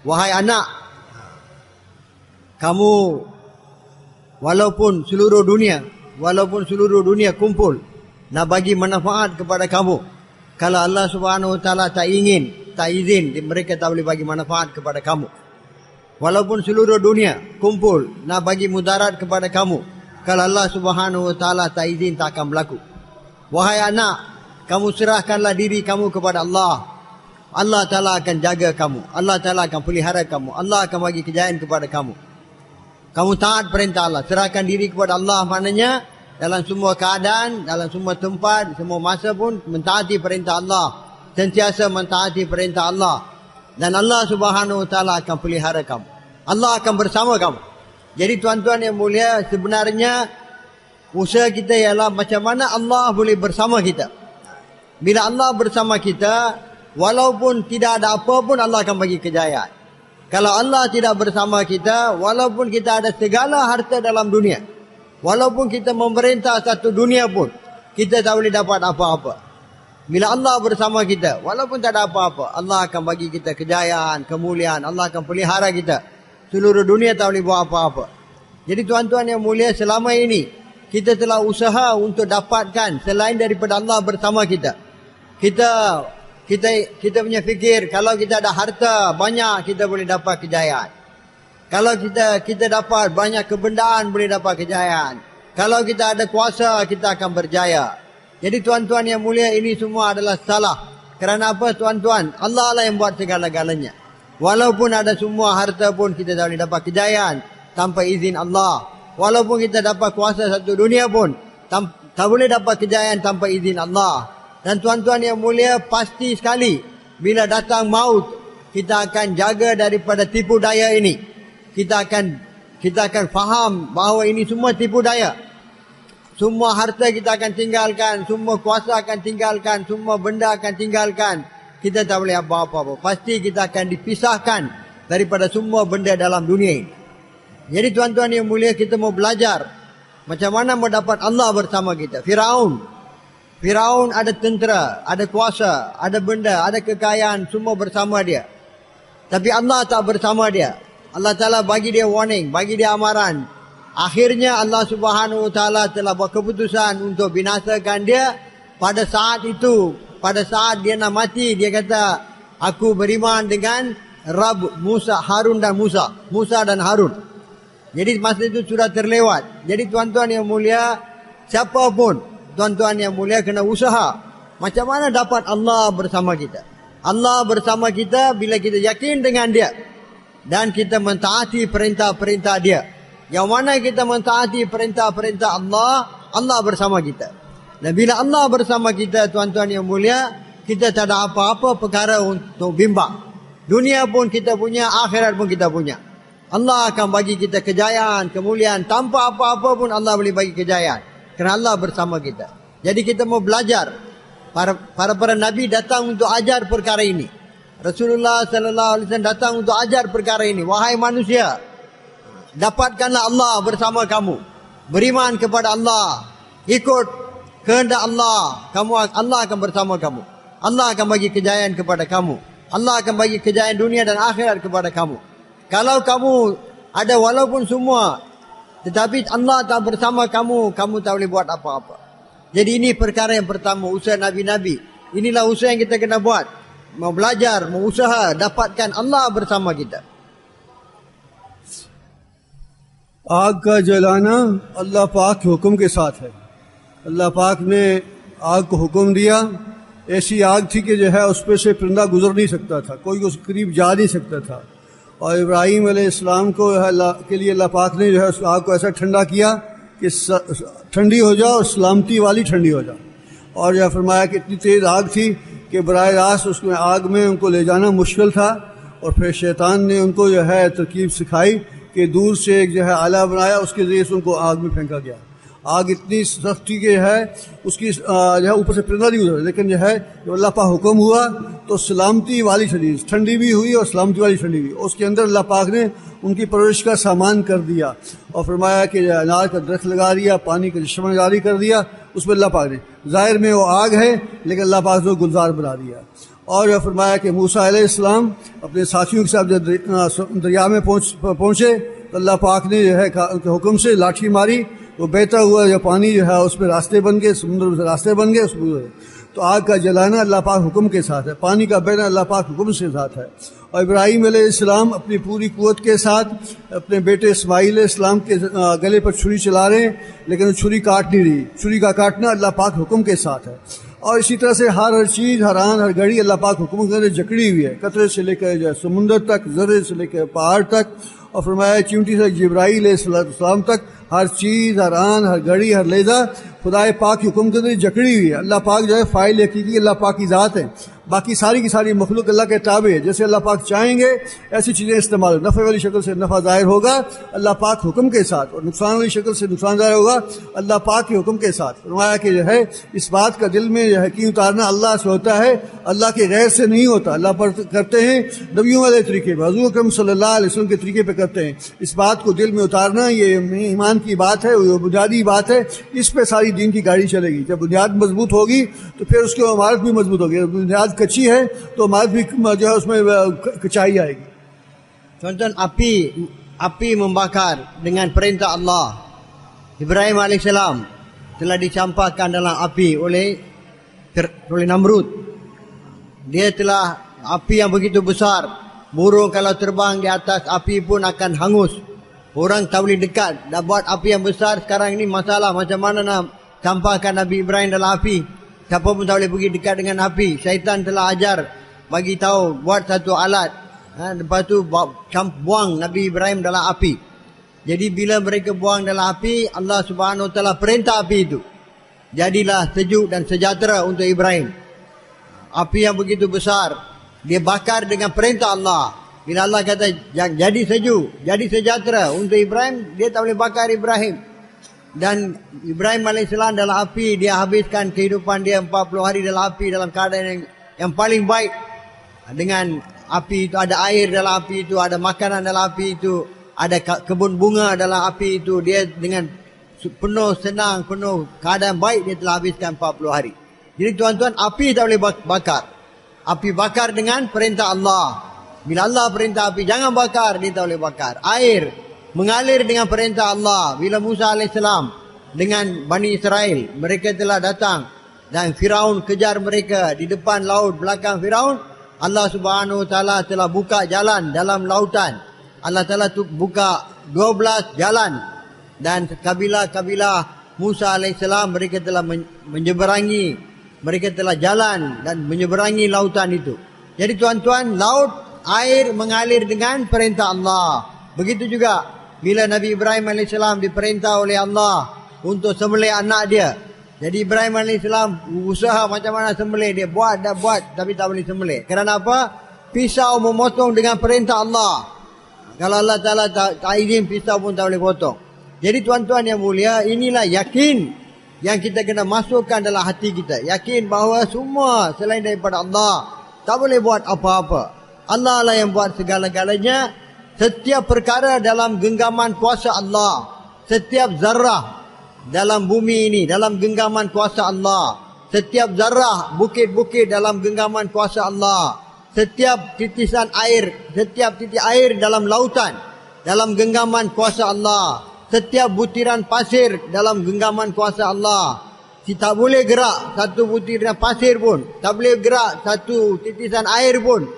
[SPEAKER 2] wahai anak, kamu walaupun seluruh dunia kumpul nak bagi manfaat kepada kamu, kalau Allah Subhanahu wa taala tak izin, mereka tak boleh bagi manfaat kepada kamu. Walaupun seluruh dunia kumpul nak bagi mudarat kepada kamu, kalau Allah Subhanahu wa taala tak izin, tak akan berlaku. Wahai anak, kamu serahkanlah diri kamu kepada Allah. Allah Taala akan jaga kamu, Allah Taala akan pelihara kamu, Allah akan bagi kejayaan kepada kamu. Kamu taat perintah Allah, serahkan diri kepada Allah, maknanya dalam semua keadaan, dalam semua tempat, semua masa pun mentaati perintah Allah, sentiasa mentaati perintah Allah, dan Allah Subhanahu wa taala akan pelihara kamu. Allah akan bersama kamu. Jadi tuan-tuan yang mulia, sebenarnya usaha kita ialah macam mana Allah boleh bersama kita. Bila Allah bersama kita, walaupun tidak ada apa pun Allah akan bagi kejayaan. Kalau Allah tidak bersama kita, walaupun kita ada segala harta dalam dunia, walaupun kita memerintah satu dunia pun, kita tak boleh dapat apa-apa. Bila Allah bersama kita, walaupun tak ada apa-apa, Allah akan bagi kita kejayaan, kemuliaan, Allah akan pelihara kita. seluruh dunia tak boleh buat apa-apa. Jadi tuan-tuan yang mulia, selama ini kita telah usaha untuk dapatkan selain daripada Allah bersama kita. Kita punya fikir kalau kita ada harta banyak kita boleh dapat kejayaan. Kalau kita dapat banyak kebendaan boleh dapat kejayaan. Kalau kita ada kuasa kita akan berjaya. Jadi tuan-tuan yang mulia, ini semua adalah salah. Kerana apa tuan-tuan? Allah lah yang buat segala-galanya. Walaupun ada semua harta pun kita tak boleh dapat kejayaan tanpa izin Allah. Walaupun kita dapat kuasa satu dunia pun tak boleh dapat kejayaan tanpa izin Allah. Dan tuan-tuan yang mulia, pasti sekali bila datang maut kita akan jaga daripada tipu daya ini. Kita akan faham bahawa ini semua tipu daya. Semua harta kita akan tinggalkan, semua kuasa akan tinggalkan, semua benda akan tinggalkan. Kita tak boleh apa-apa. Pasti kita akan dipisahkan daripada semua benda dalam dunia ini. Jadi tuan-tuan yang mulia, kita mau belajar macam mana mau dapat Allah bersama kita. Firaun ada tentera, ada kuasa, ada benda, ada kekayaan, semua bersama dia. Tapi Allah tak bersama dia. Allah Ta'ala bagi dia warning, bagi dia amaran. Akhirnya Allah Subhanahu Wa Ta'ala telah buat keputusan untuk binasakan dia. Pada saat itu, pada saat dia nak mati, dia kata, aku beriman dengan Rabb Harun dan Musa dan Harun. Jadi masa itu sudah terlewat. Jadi tuan-tuan yang mulia, siapapun tuan-tuan yang mulia kena usaha macam mana dapat Allah bersama kita. Allah bersama kita bila kita yakin dengan dia dan kita mentaati perintah-perintah dia. Yang mana kita mentaati perintah-perintah Allah, Allah bersama kita. Dan bila Allah bersama kita tuan-tuan yang mulia, kita tak ada apa-apa perkara untuk bimbang. Dunia pun kita punya, akhirat pun kita punya. Allah akan bagi kita kejayaan, kemuliaan. Tanpa apa-apa pun Allah boleh bagi kejayaan. Kerana Allah bersama kita. Jadi kita mau belajar. Para Nabi datang untuk ajar perkara ini. Rasulullah SAW datang untuk ajar perkara ini. Wahai manusia, dapatkanlah Allah bersama kamu. Beriman kepada Allah. Ikut kehendak Allah. Allah akan bersama kamu. Allah akan bagi kejayaan kepada kamu. Allah akan bagi kejayaan dunia dan akhirat kepada kamu. Kalau kamu ada walaupun semua, tetapi Allah tak bersama kamu, kamu tak boleh buat apa-apa. Jadi ini perkara yang pertama, usaha Nabi-Nabi. Inilah usaha yang kita kena buat. Mau belajar, mau usaha, dapatkan Allah bersama kita.
[SPEAKER 1] आग का जलाना अल्लाह पाक के हुक्म के साथ है। अल्लाह पाक ने आग को हुक्म दिया। ऐसी आग थी कि जो है उस पर से परिंदा गुजर नहीं सकता था, कोई उस करीब जा नहीं सकता था। और इब्राहीम अलैहिस्सलाम को के लिए अल्लाह पाक ने जो है उस आग को ऐसा ठंडा किया कि ठंडी हो जाओ और सलामती वाली ठंडी हो जाओ। और यह फरमाया कि इतनी तेज़ आग थी कि बराह रास्त उसमें आग में उनको ले जाना मुश्किल था। और फिर शैतान ने उनको जो है तरकीब सिखाई कि दूर से एक जो है आला बनाया, उसके ज़रिए से उनको आग में फेंका गया। आग इतनी सख्ती के है उसकी जो है ऊपर से परिंदा नहीं गुजरा, लेकिन जो है जब अल्लाह पाक हुक्म हुआ तो सलामती वाली ठंडी भी हुई और सलामती वाली ठंडी हुई। उसके अंदर अल्लाह पाक ने उनकी परवरिश का सामान कर दिया और फरमाया कि अनार का दरख्त लगा दिया, पानी का चश्मा जारी कर दिया। उसमें अल्लाह पाक ने ज़ाहिर में वो आग है लेकिन अल्लाह पाक ने गुलजार बना दिया। और फरमाया कि मूसा अलैहिस्सलाम अपने साथियों के साथ जब दरिया में पहुँचे तो अल्लाह पाक ने जो है हुक्म से लाठी मारी, वो बहता हुआ जो पानी जो है उसमें रास्ते बन गए, समुद्र में रास्ते बन गए। तो आग का जलाना अल्लाह पाक हुक्म के साथ है, पानी का बहना अल्लाह पाक हुक्म से साथ है। और इब्राहीम अलैहिस्सलाम अपनी पूरी कुव्वत के साथ अपने बेटे इस्माईल अलैहिस्सलाम के गले पर छुरी चला रहे हैं, लेकिन छुरी काट नहीं रही। छुरी का काटना अल्लाह पाक हुक्म के साथ है। और इसी तरह से हर चीज़, हर आन, हर घड़ी अल्लाह पाक हुक्म के अंदर जकड़ी हुई है, कतरे से लेकर जो है समुंदर तक, जर्रे से लेकर पहाड़ तक, और फरमाया चींटी से जिब्राईल अलैहिस्सलाम तक हर चीज़, हर आन, हर घड़ी, हर लेज़ा खुदाए पाक की हुक्म के अंदर जकड़ी हुई है। अल्लाह पाक जो है फ़ाइल हकीकी अल्लाह पाक की ज़ात है। बाकी सारी की सारी मखलूक अल्लाह के ताबे है। जैसे अल्लाह पाक चाहेंगे ऐसी चीज़ें इस्तेमाल, नफ़े वाली शक्ल से नफ़ा ज़ाहिर होगा अल्लाह पाक हुक्म के साथ, और नुकसान वाली शक्ल से नुकसान ज़ाहिर होगा अल्लाह पाक के हुक्म के साथ। फरमाया कि जो है इस बात का दिल में यकीन उतारना अल्लाह से होता है, अल्लाह के गैर से नहीं होता। अल्लाह पर करते हैं नबियों वाले तरीके पर, हुज़ूर अकरम सल्लल्लाहु अलैहि वसल्लम के तरीके पर करते हैं। इस बात को दिल में उतारना ये ईमान की बात है, ये बुनियादी बात है। इस पर सारी दीन की गाड़ी चलेगी। जब बुनियाद मजबूत होगी तो फिर उसकी इमारत भी मजबूत होगी। बुनियाद कच्ची है तो इमारत भी जो है उसमें कच्चाई आएगी।
[SPEAKER 2] Tuan-tuan, api membakar dengan perintah Allah. Ibrahim AS telah dicampakkan dalam api oleh Namrud. Dia telah api yang begitu besar. Burung kalau terbang di atas api pun akan hangus. Orang tak boleh dekat. Dah buat api yang besar, sekarang ini masalah macam mana nak campakkan Nabi Ibrahim dalam api. Siapa pun tak boleh pergi dekat dengan api. Syaitan telah ajar, bagi tahu, buat satu alat. Lepas tu buang Nabi Ibrahim dalam api. Jadi bila mereka buang dalam api, Allah Subhanahu Wa Taala perintah api itu. Jadilah sejuk dan sejahtera untuk Ibrahim. Api yang begitu besar, dia bakar dengan perintah Allah. Bila Allah kata jadi sejuk, jadi sejahtera untuk Ibrahim, dia tak boleh bakar Ibrahim. Dan Ibrahim AS dalam api, dia habiskan kehidupan dia 40 hari dalam api dalam keadaan yang paling baik. Dengan api itu, ada air dalam api itu, ada makanan dalam api itu, ada kebun bunga dalam api itu. Dia dengan penuh senang, penuh keadaan baik, dia telah habiskan 40 hari. Jadi tuan-tuan, api tak boleh bakar. Api bakar dengan perintah Allah. Bila Allah perintah api, jangan bakar, dia tak boleh bakar. Air mengalir dengan perintah Allah. Bila Musa AS dengan Bani Israel, mereka telah datang dan Firaun kejar mereka di depan laut, belakang Firaun. Allah Subhanahu Wa Taala telah buka jalan dalam lautan. Allah Taala buka 12 jalan, dan kabilah-kabilah Musa AS mereka telah menyeberangi, mereka telah jalan dan menyeberangi lautan itu. Jadi tuan-tuan, laut, air mengalir dengan perintah Allah. Begitu juga bila Nabi Ibrahim AS diperintah oleh Allah untuk sembelih anak dia. Jadi Ibrahim AS usaha macam mana sembelih, dia buat tapi tak boleh sembelih. Kerana apa? Pisau memotong dengan perintah Allah. Kalau Allah Ta'ala tak izin, pisau pun tak boleh potong. Jadi tuan-tuan yang mulia, inilah yakin yang kita kena masukkan dalam hati kita. Yakin bahawa semua selain daripada Allah tak boleh buat apa-apa. Allah lah yang buat segala-galanya. Setiap perkara dalam genggaman kuasa Allah. Setiap zarah dalam bumi ini dalam genggaman kuasa Allah. Setiap zarah, bukit-bukit dalam genggaman kuasa Allah. Setiap titisan air, setiap titik air dalam lautan dalam genggaman kuasa Allah. Setiap butiran pasir dalam genggaman kuasa Allah. Tak boleh gerak satu butiran pasir pun, tak boleh gerak satu titisan air pun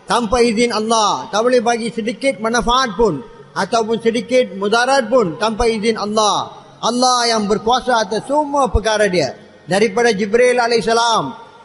[SPEAKER 2] tanpa izin Allah. Tak boleh bagi sedikit manfaat pun ataupun sedikit mudarat pun tanpa izin Allah. Allah yang berkuasa atas semua perkara dia. Daripada Jibril AS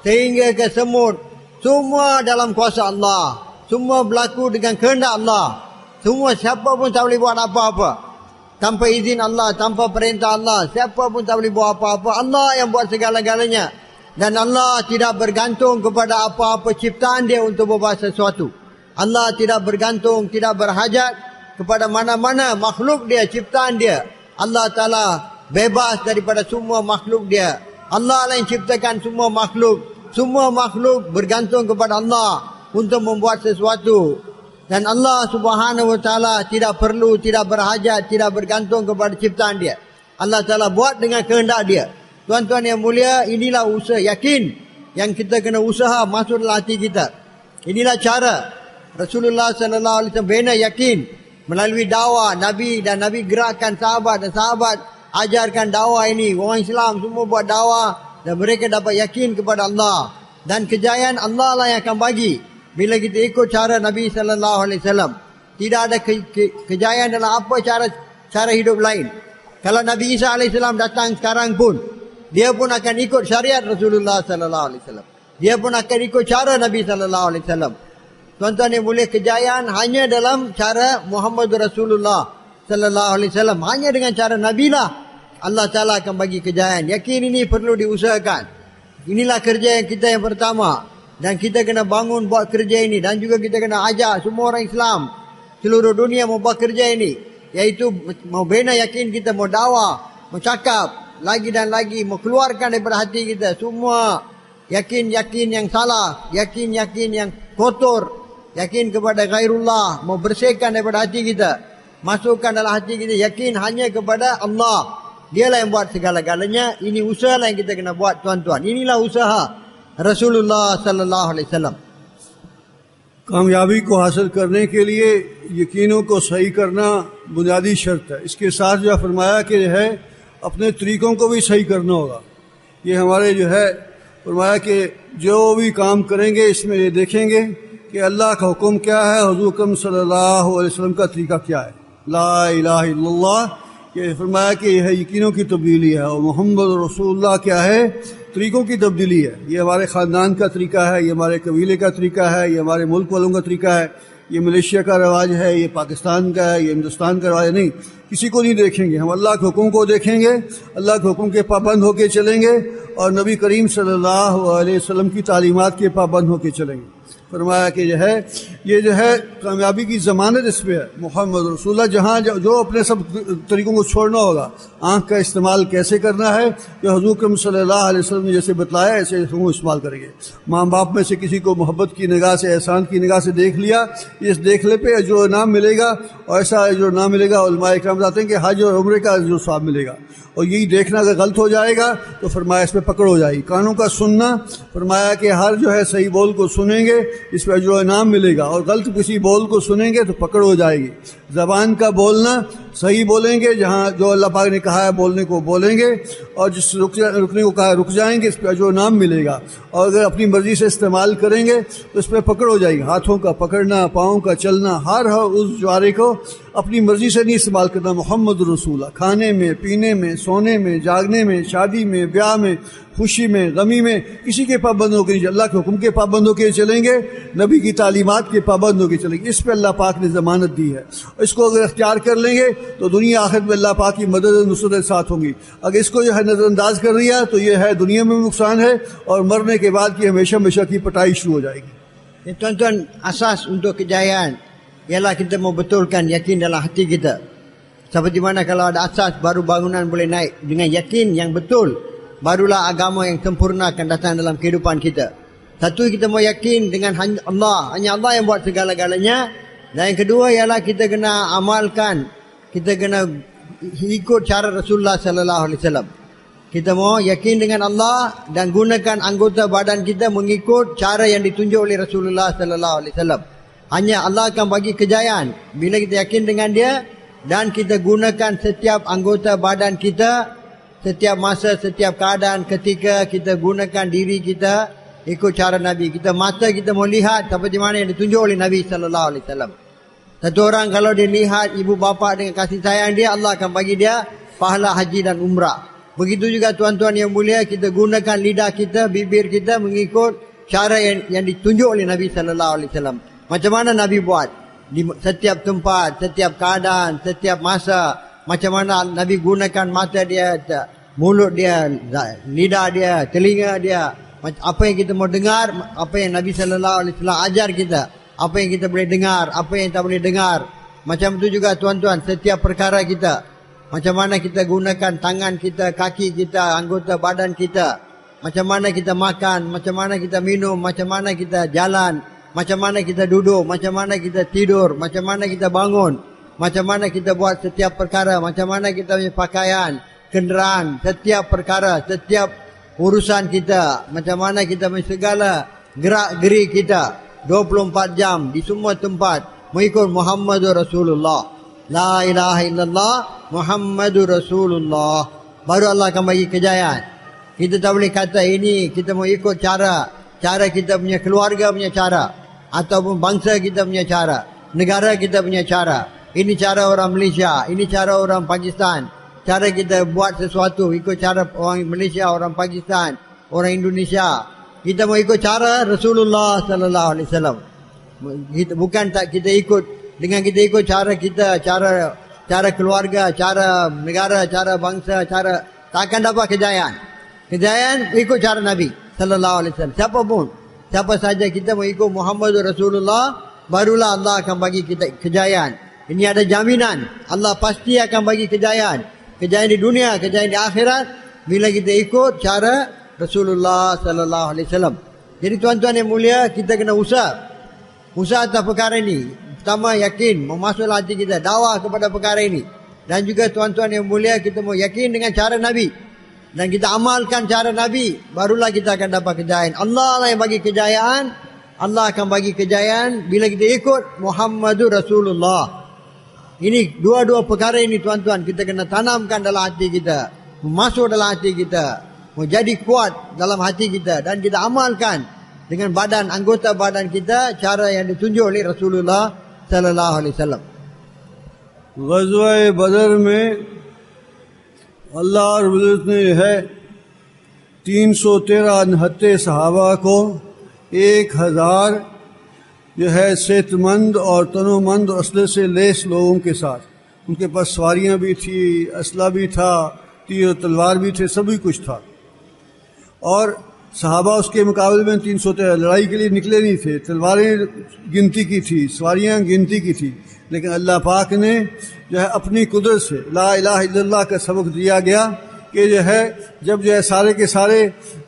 [SPEAKER 2] sehingga ke semut, semua dalam kuasa Allah. Semua berlaku dengan kehendak Allah. Semua, siapa pun tak boleh buat apa-apa tanpa izin Allah, tanpa perintah Allah. Siapa pun tak boleh buat apa-apa. Allah yang buat segala-galanya. Dan Allah tidak bergantung kepada apa-apa ciptaan dia untuk berbuat sesuatu. Allah tidak bergantung, tidak berhajat kepada mana-mana makhluk dia, ciptaan dia. Allah Ta'ala bebas daripada semua makhluk dia. Allah lah yang ciptakan semua makhluk. Semua makhluk bergantung kepada Allah untuk membuat sesuatu. Dan Allah Subhanahu Wa Taala tidak perlu, tidak berhajat, tidak bergantung kepada ciptaan dia. Allah Ta'ala buat dengan kehendak dia. Tuan-tuan yang mulia, inilah usaha yakin yang kita kena usaha masuk dalam hati kita. Inilah cara Rasulullah SAW bina yakin melalui dakwah Nabi, dan Nabi gerakkan sahabat, dan sahabat ajarkan dakwah ini. Orang Islam semua buat dakwah dan mereka dapat yakin kepada Allah. Dan kejayaan Allah lah yang akan bagi bila kita ikut cara Nabi SAW. Tidak ada kejayaan dalam apa cara hidup lain. Kalau Nabi Isa AS datang sekarang pun, dia pun akan ikut syariat Rasulullah SAW. Dia pun akan ikut cara Nabi SAW. Tuan-tuan yang boleh, kejayaan hanya dalam cara Muhammad Rasulullah SAW. Hanya dengan cara Nabi lah Allah Ta'ala akan bagi kejayaan. Yakin ini perlu diusahakan. Inilah kerja yang kita yang pertama. Dan kita kena bangun buat kerja ini. Dan juga kita kena ajak semua orang Islam seluruh dunia mau buat kerja ini. Iaitu mau bina yakin kita, mau dakwah, mau cakap lagi dan lagi, mau keluarkan daripada hati kita semua yakin-yakin yang salah, yakin-yakin yang kotor, yakin kepada ghairullah, mau bersihkan daripada hati kita, masukkan dalam hati kita yakin hanya kepada Allah. Dialah yang buat segala-galanya. Ini usaha yang kita kena buat tuan-tuan. Inilah usaha Rasulullah sallallahu alaihi wasallam.
[SPEAKER 1] कामयाबी को हासिल करने के लिए यकीनों को सही करना बुनियादी शर्त है। इसके साथ जो फरमाया कि जो है अपने तरीक़ों को भी सही करना होगा। ये हमारे जो है फरमाया कि जो भी काम करेंगे इसमें ये देखेंगे कि अल्लाह का हुक्म क्या है, हुज़ूर अकरम सल्लल्लाहु अलैहि वसल्लम का तरीका क्या है। ला इलाहा इल्लल्लाह, ये फरमाया कि यह यकीनों की तब्दीली है, और मोहम्मद रसूलुल्लाह क्या है, तरीक़ों की तब्दीली है। ये हमारे ख़ानदान का तरीका है, ये हमारे कबीले का तरीका है, ये हमारे मुल्क वालों का तरीका है, ये मलेशिया का रवाज है, ये पाकिस्तान का है, ये हिंदुस्तान का रवाज नहीं। किसी को नहीं देखेंगे, हम अल्लाह के हुक्म को देखेंगे, अल्लाह के हुक्म के पाबंद होकर चलेंगे और नबी करीम सल्लल्लाहु अलैहि वसल्लम की तालीमात के पाबंद होकर चलेंगे। फरमाया कि जो है ये जो है कामयाबी की ज़मानत इस पर है। मोहम्मद रसूलुल्लाह जहाँ जो अपने सब तरीक़ों को छोड़ना होगा, आँख का इस्तेमाल कैसे करना है, जो हुज़ूर अकरम सल्लल्लाहु अलैहि वसल्लम ने जैसे बतलाया ऐसे हम इस्तेमाल करेंगे। माँ बाप में से किसी को मोहब्बत की निगाह से, एहसान की निगाह से देख लिया, इस देखने पे अजर इनाम मिलेगा, और ऐसा अजर इनाम मिलेगा उलमाए इकराम बताते हैं कि हज और उम्रे का अजर सवाब मिलेगा। और यही देखना अगर गलत हो जाएगा तो फरमाया इस पर पकड़ हो जाएगी। कानों का सुनना, फरमाया कि हर जो है सही बोल को सुनेंगे इस पर अजर इनाम मिलेगा, और गलत किसी बोल को सुनेंगे तो पकड़ हो जाएगी। ज़बान का बोलना, सही बोलेंगे, जहाँ जो अल्लाह पाक ने कहा है बोलने को बोलेंगे, और जिस रुकने को कहा रुक जाएंगे, इस पर अजर इनाम मिलेगा। और अगर अपनी मर्जी से इस्तेमाल करेंगे तो इस पर पकड़ हो जाएगी। हाथों का पकड़ना, पाँव का चलना, हर उस ज्वारे को अपनी मर्जी से नहीं इस्तेमाल करना। मोहम्मद रसूलुल्लाह खाने में, पीने में, सोने में, जागने में, शादी में, ब्याह में, खुशी में, गमी में किसी के पाबंद होकर नहीं, अल्लाह के हुक्म के पाबंद होकर चलेंगे, नबी की तालीमात के पाबंद होकर चलेंगे। इस पर अल्लाह पाक ने ज़मानत दी है। इसको अगर अख्तियार कर लेंगे तो दुनिया आखिरत में अल्लाह पाक की मदद और नुसरत साथ होंगी। अगर इसको जो है नज़रअंदाज कर दिया तो ये है दुनिया में नुकसान है, और मरने के बाद की हमेशा हमेशा की पटाई शुरू हो जाएगी।
[SPEAKER 2] Tuan-tuan, asas untuk kejayaan ialah kita mau betulkan yakin dalam hati kita. Seperti mana kalau ada asas, baru bangunan boleh naik. Dengan yakin yang betul, barulah agama yang sempurna akan datang dalam kehidupan kita. Satu, kita mau yakin dengan hanya Allah yang buat segala-galanya. Dan yang kedua ialah kita kena amalkan, kita kena ikut cara Rasulullah sallallahu alaihi wasallam. Kita mau yakin dengan Allah dan gunakan anggota badan kita mengikut cara yang ditunjuk oleh Rasulullah sallallahu alaihi wasallam. Hanya Allah akan bagi kejayaan bila kita yakin dengan dia dan kita gunakan setiap anggota badan kita, setiap masa, setiap keadaan, ketika kita gunakan diri kita ikut cara Nabi. Kita mata kita mau lihat seperti mana yang ditunjuk oleh Nabi sallallahu alaihi wasallam. Satu orang kalau dia lihat ibu bapa dengan kasih sayang dia, Allah akan bagi dia pahala haji dan umrah. Begitu juga tuan-tuan yang mulia, kita gunakan lidah kita, bibir kita mengikut cara yang ditunjuk oleh Nabi sallallahu alaihi wasallam. Macam mana Nabi buat di setiap tempat, setiap keadaan, setiap masa. Macam mana Nabi gunakan mata dia, mulut dia, lidah dia, telinga dia. Apa yang kita mau dengar, apa yang Nabi sallallahu alaihi wasallam ajar kita, apa yang kita boleh dengar, apa yang tak boleh dengar. Macam itu juga tuan-tuan, setiap perkara kita. Macam mana kita gunakan tangan kita, kaki kita, anggota badan kita. Macam mana kita makan, macam mana kita minum, macam mana kita jalan, macam mana kita duduk, macam mana kita tidur, macam mana kita bangun, macam mana kita buat setiap perkara, macam mana kita punya pakaian, kenderaan, setiap perkara, setiap urusan kita, macam mana kita punya segala gerak-geri kita 24 jam di semua tempat mengikut Muhammadur Rasulullah. La ilaha illallah Muhammadur Rasulullah. Baru Allah akan bagi kejayaan. Kita tak boleh kata ini kita mau ikut cara kita punya keluarga punya cara, ataupun bangsa kita punya cara, negara kita punya cara. Ini cara orang Malaysia, ini cara orang Pakistan. Cara kita buat sesuatu ikut cara orang Malaysia, orang Pakistan, orang Indonesia. Kita mau ikut cara Rasulullah sallallahu alaihi wasallam. Bukan tak kita ikut. Dengan kita ikut cara kita, cara keluarga, cara negara, cara bangsa, cara, tak akan dapat kejayaan. Kejayaan ikut cara Nabi sallallahu alaihi wasallam. Siapa saja kita mau ikut Muhammad Rasulullah, barulah Allah akan bagi kita kejayaan. Ini ada jaminan. Allah pasti akan bagi kejayaan. Kejayaan di dunia, kejayaan di akhirat bila kita ikut cara Rasulullah sallallahu alaihi wasallam. Jadi tuan-tuan yang mulia, kita kena usaha atas perkara ini. Pertama, yakin, memasuklah hati kita, dakwah kepada perkara ini. Dan juga tuan-tuan yang mulia, kita mau yakin dengan cara Nabi. Dan kita amalkan cara Nabi, barulah kita akan dapat kejayaan. Allah lah yang bagi kejayaan, Allah akan bagi kejayaan bila kita ikut Muhammadur Rasulullah. Ini dua-dua perkara ini tuan-tuan, kita kena tanamkan dalam hati kita, masuk dalam hati kita, menjadi kuat dalam hati kita, dan kita amalkan dengan badan, anggota badan kita, cara yang ditunjuk oleh Rasulullah sallallahu alaihi wasallam.
[SPEAKER 1] ग़ज़वा बदर में अल्लाह रब्बुल इज़्ज़त ने है 313 निहत्ते सहाबा को 1000 जो है सेहतमंद और तनोमंद और असले से लेस लोगों के साथ, उनके पास सवारियां भी थी, असला भी था, तीर तलवार भी थे, सभी कुछ था। और सहाबा उसके मुकाबले में 313 लड़ाई के लिए निकले नहीं थे, तलवारें गिनती की थी, सवारियां गिनती की थी, लेकिन अल्लाह पाक ने जो है अपनी कुदरत से ला इलाहा इल्लल्लाह का सबक दिया गया कि जो है जब जो है सारे के सारे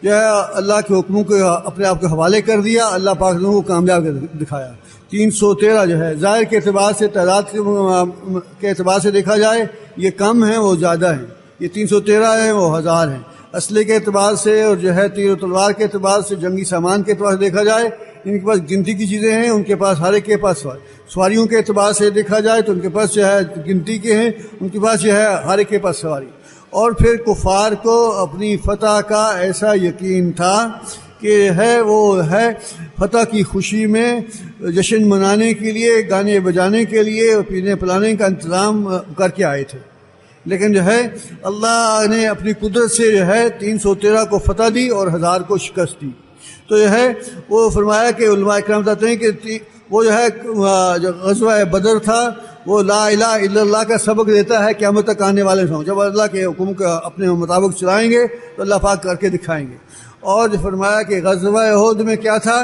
[SPEAKER 1] जो है अल्लाह के हुक्मों को अपने आप के हवाले कर दिया, अल्लाह पाक ने उनको कामयाब दिखाया। 313 जो है ज़ाहिर के एतबार से, तादाद के एतबार से देखा जाए ये कम है, वो ज़्यादा है। ये 313 है, वो 1000 है। असले के एतबार से और जो है तीर तलवार के एतबार से, जंगी सामान के एतबार से देखा जाए, इनके पास गिनती की चीज़ें हैं, उनके पास हर एक के पास सवारियों के एतबार से देखा जाए तो उनके पास जो है गिनती के हैं, उनके पास जो है हर एक के पास सवारी। और फिर कुफार को अपनी फतह का ऐसा यकीन था कि है वो है फतह की खुशी में जश्न मनाने के लिए, गाने बजाने के लिए, पीने पिलाने का इंतज़ाम करके आए थे। लेकिन जो है अल्लाह ने अपनी कुदरत से जो है 313 को फतह दी और 1000 को शिकस्त दी। तो जो है वो फरमाया कि उलमा इकराम बताते हैं कि वो जो है जो ग़ज़वा बदर था वो ला इलाहा इल्लल्लाह का सबक देता है क़यामत तक आने वाले समय। जब अल्लाह के हुक्म का अपने मुताबिक चलाएंगे तो अल्लाह पाक करके दिखाएंगे। और जो फरमाया कि ग़ज़वा उहद में क्या था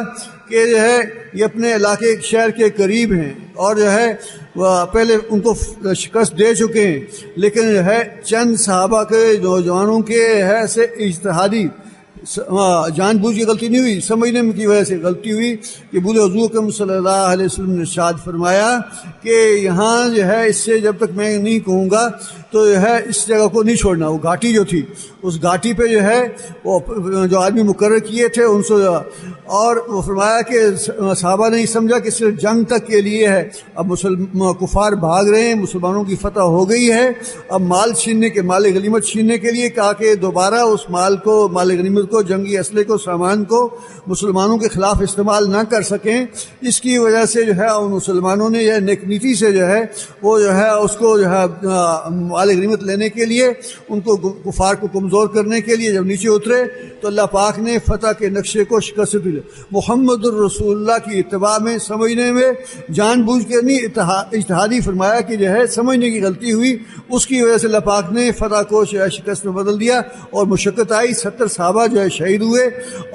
[SPEAKER 1] कि जो है ये अपने इलाके शहर के करीब हैं और जो है वह पहले उनको शिकस्त दे चुके हैं, लेकिन जो है चंद सहाबा के नौजवानों के है से इज्तिहादी जानबूझ की गलती नहीं हुई, समझने की वजह से गलती हुई कि बोले हुज़ूर अकरम सल्लल्लाहु अलैहि वसल्लम ने इरशाद फरमाया कि यहाँ जो है इससे जब तक मैं नहीं कहूँगा तो जो है इस जगह को नहीं छोड़ना। वो घाटी जो थी उस घाटी पे जो है वो जो आदमी मुकर्रर किए थे उनसे, और वो फरमाया कि सहाबा ने समझा कि सिर्फ जंग तक के लिए है, अब कुफार भाग रहे हैं, मुसलमानों की फतह हो गई है, अब माल छीनने के, माल गनीमत छीनने के लिए कहा कि दोबारा उस माल को, माल गनीमत को, जंगी असले को, सामान को मुसलमानों के खिलाफ इस्तेमाल ना कर सकें। इसकी वजह से जो है उन मुसलमानों ने यह नेक नीति से जो है वो जो है उसको जो है माल गनीमत लेने के लिए, उनको कुफार को कमज़ोर करने के लिए जब नीचे उतरे तो अल्लाह पाक ने फतह के नक्शे को शिकस्त दी। मुहम्मदुर रसूलुल्लाह की इत्तिबा में, समझने में जानबूझ के नहीं, इज्तिहादी फरमाया कि जो है समझने की गलती हुई, उसकी वजह से अल्लाह पाक ने फतह को शिकस्त में बदल दिया और मुशक्क़त आई। 70 सहाबा जो है शहीद हुए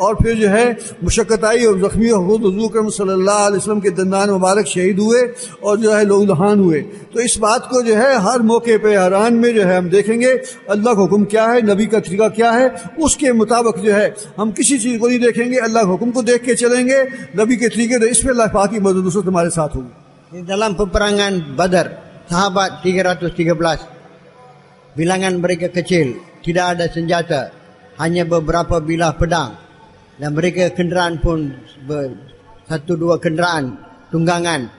[SPEAKER 1] और फिर जो है मुशक्क़त आई और ज़ख्मी हुज़ूर अकरम सल्लल्लाहु अलैहि वसल्लम के दंदान मुबारक शहीद हुए और जो है लोग लहान हुए। तो इस बात को जो है हर मौके पे हरान में जो है हम देखेंगे अल्लाह का हुक्म क्या है, नबी का तरीका क्या है, उसके मुताबिक जो है हम किसी चीज़ को नहीं देखेंगे, अल्लाह के हुक्म को देख के चलेंगे, नबी के तरीके, तो इसमें अल्लाह पाक की मदद नusrat हमारे साथ होगी।
[SPEAKER 2] Dalam peperangan Badar, sahabat 313, bilangan mereka kecil, tidak ada senjata, hanya beberapa bilah pedang, dan mereka kenderaan pun 1-2 kenderaan tunggangan,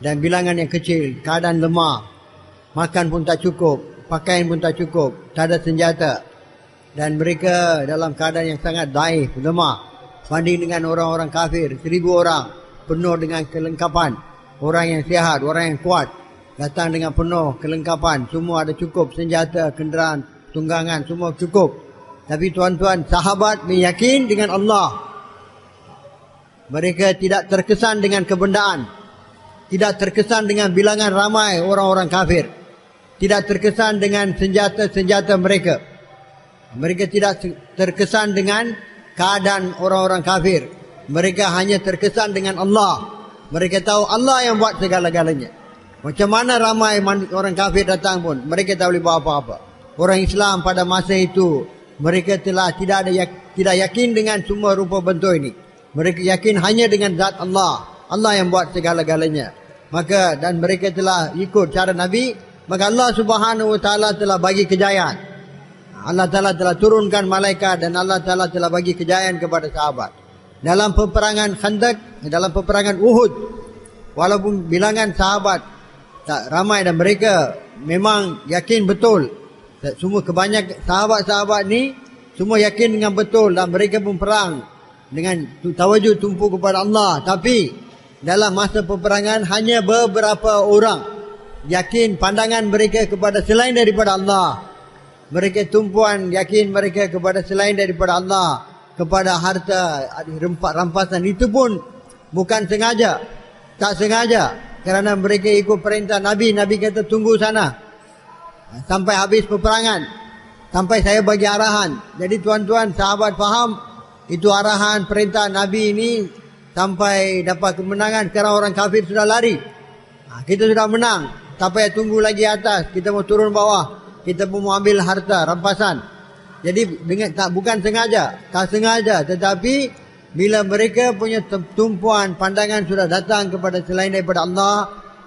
[SPEAKER 2] dan bilangan yang kecil, keadaan lemah, makan pun tak cukup, pakaian pun tak cukup, tak ada senjata, dan mereka dalam keadaan yang sangat daif, lemah banding dengan orang-orang kafir. 1000 orang penuh dengan kelengkapan, orang yang sihat, orang yang kuat datang dengan penuh kelengkapan, semua ada cukup, senjata, kenderaan, tunggangan, semua cukup. Tapi tuan-tuan, sahabat meyakin dengan Allah. Mereka tidak terkesan dengan kebendaan, tidak terkesan dengan bilangan ramai orang-orang kafir, tidak terkesan dengan senjata-senjata mereka. Mereka tidak terkesan dengan keadaan orang-orang kafir. Mereka hanya terkesan dengan Allah. Mereka tahu Allah yang buat segala-galanya. Macam mana ramai orang kafir datang pun, mereka tak boleh buat apa-apa. Orang Islam pada masa itu, mereka telah tidak yakin dengan semua rupa bentuk ini. Mereka yakin hanya dengan zat Allah. Allah yang buat segala-galanya. Maka dan mereka telah ikut cara Nabi, maka Allah Subhanahu wa taala telah bagi kejayaan. Allah Ta'ala telah turunkan malaikat dan Allah Ta'ala telah bagi kejayaan kepada sahabat. dalam peperangan Khandaq, dalam peperangan Uhud, walaupun bilangan sahabat tak ramai dan mereka memang yakin betul, semua kebanyakan sahabat-sahabat ni semua yakin dengan betul dan mereka pun perang dengan tawajud tumpu kepada Allah. Tapi dalam masa peperangan hanya beberapa orang yakin pandangan mereka kepada selain daripada Allah. Mereka tumpuan yakin mereka kepada selain daripada Allah, kepada harta, rampasan. Itu pun bukan sengaja, tak sengaja, kerana mereka ikut perintah Nabi. Nabi kata tunggu sana sampai habis peperangan, sampai saya bagi arahan. Jadi tuan-tuan sahabat faham, itu arahan perintah Nabi ini sampai dapat kemenangan. Sekarang orang kafir sudah lari, kita sudah menang, tak payah tunggu lagi atas, kita mau turun bawah, kita pun mau ambil harta rampasan. Jadi bukan sengaja, tak sengaja, tetapi bila mereka punya tumpuan pandangan sudah datang kepada selain daripada Allah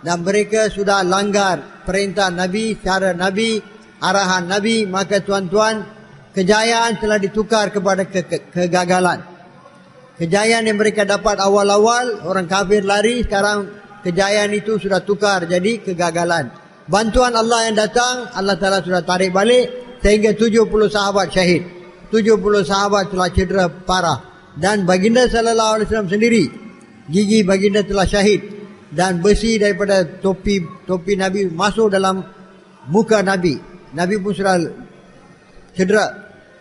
[SPEAKER 2] dan mereka sudah langgar perintah Nabi, cara Nabi, arahan Nabi, maka tuan-tuan, kejayaan telah ditukar kepada kegagalan. Kejayaan yang mereka dapat awal-awal, orang kafir lari, sekarang kejayaan itu sudah tukar jadi kegagalan. Bantuan Allah yang datang, Allah Ta'ala sudah tarik balik sehingga 70 sahabat syahid. 70 sahabat telah cedera parah. Dan baginda sallallahu alaihi wasallam sendiri, gigi baginda telah syahid. Dan besi daripada topi Nabi masuk dalam muka Nabi. Nabi pun sudah cedera.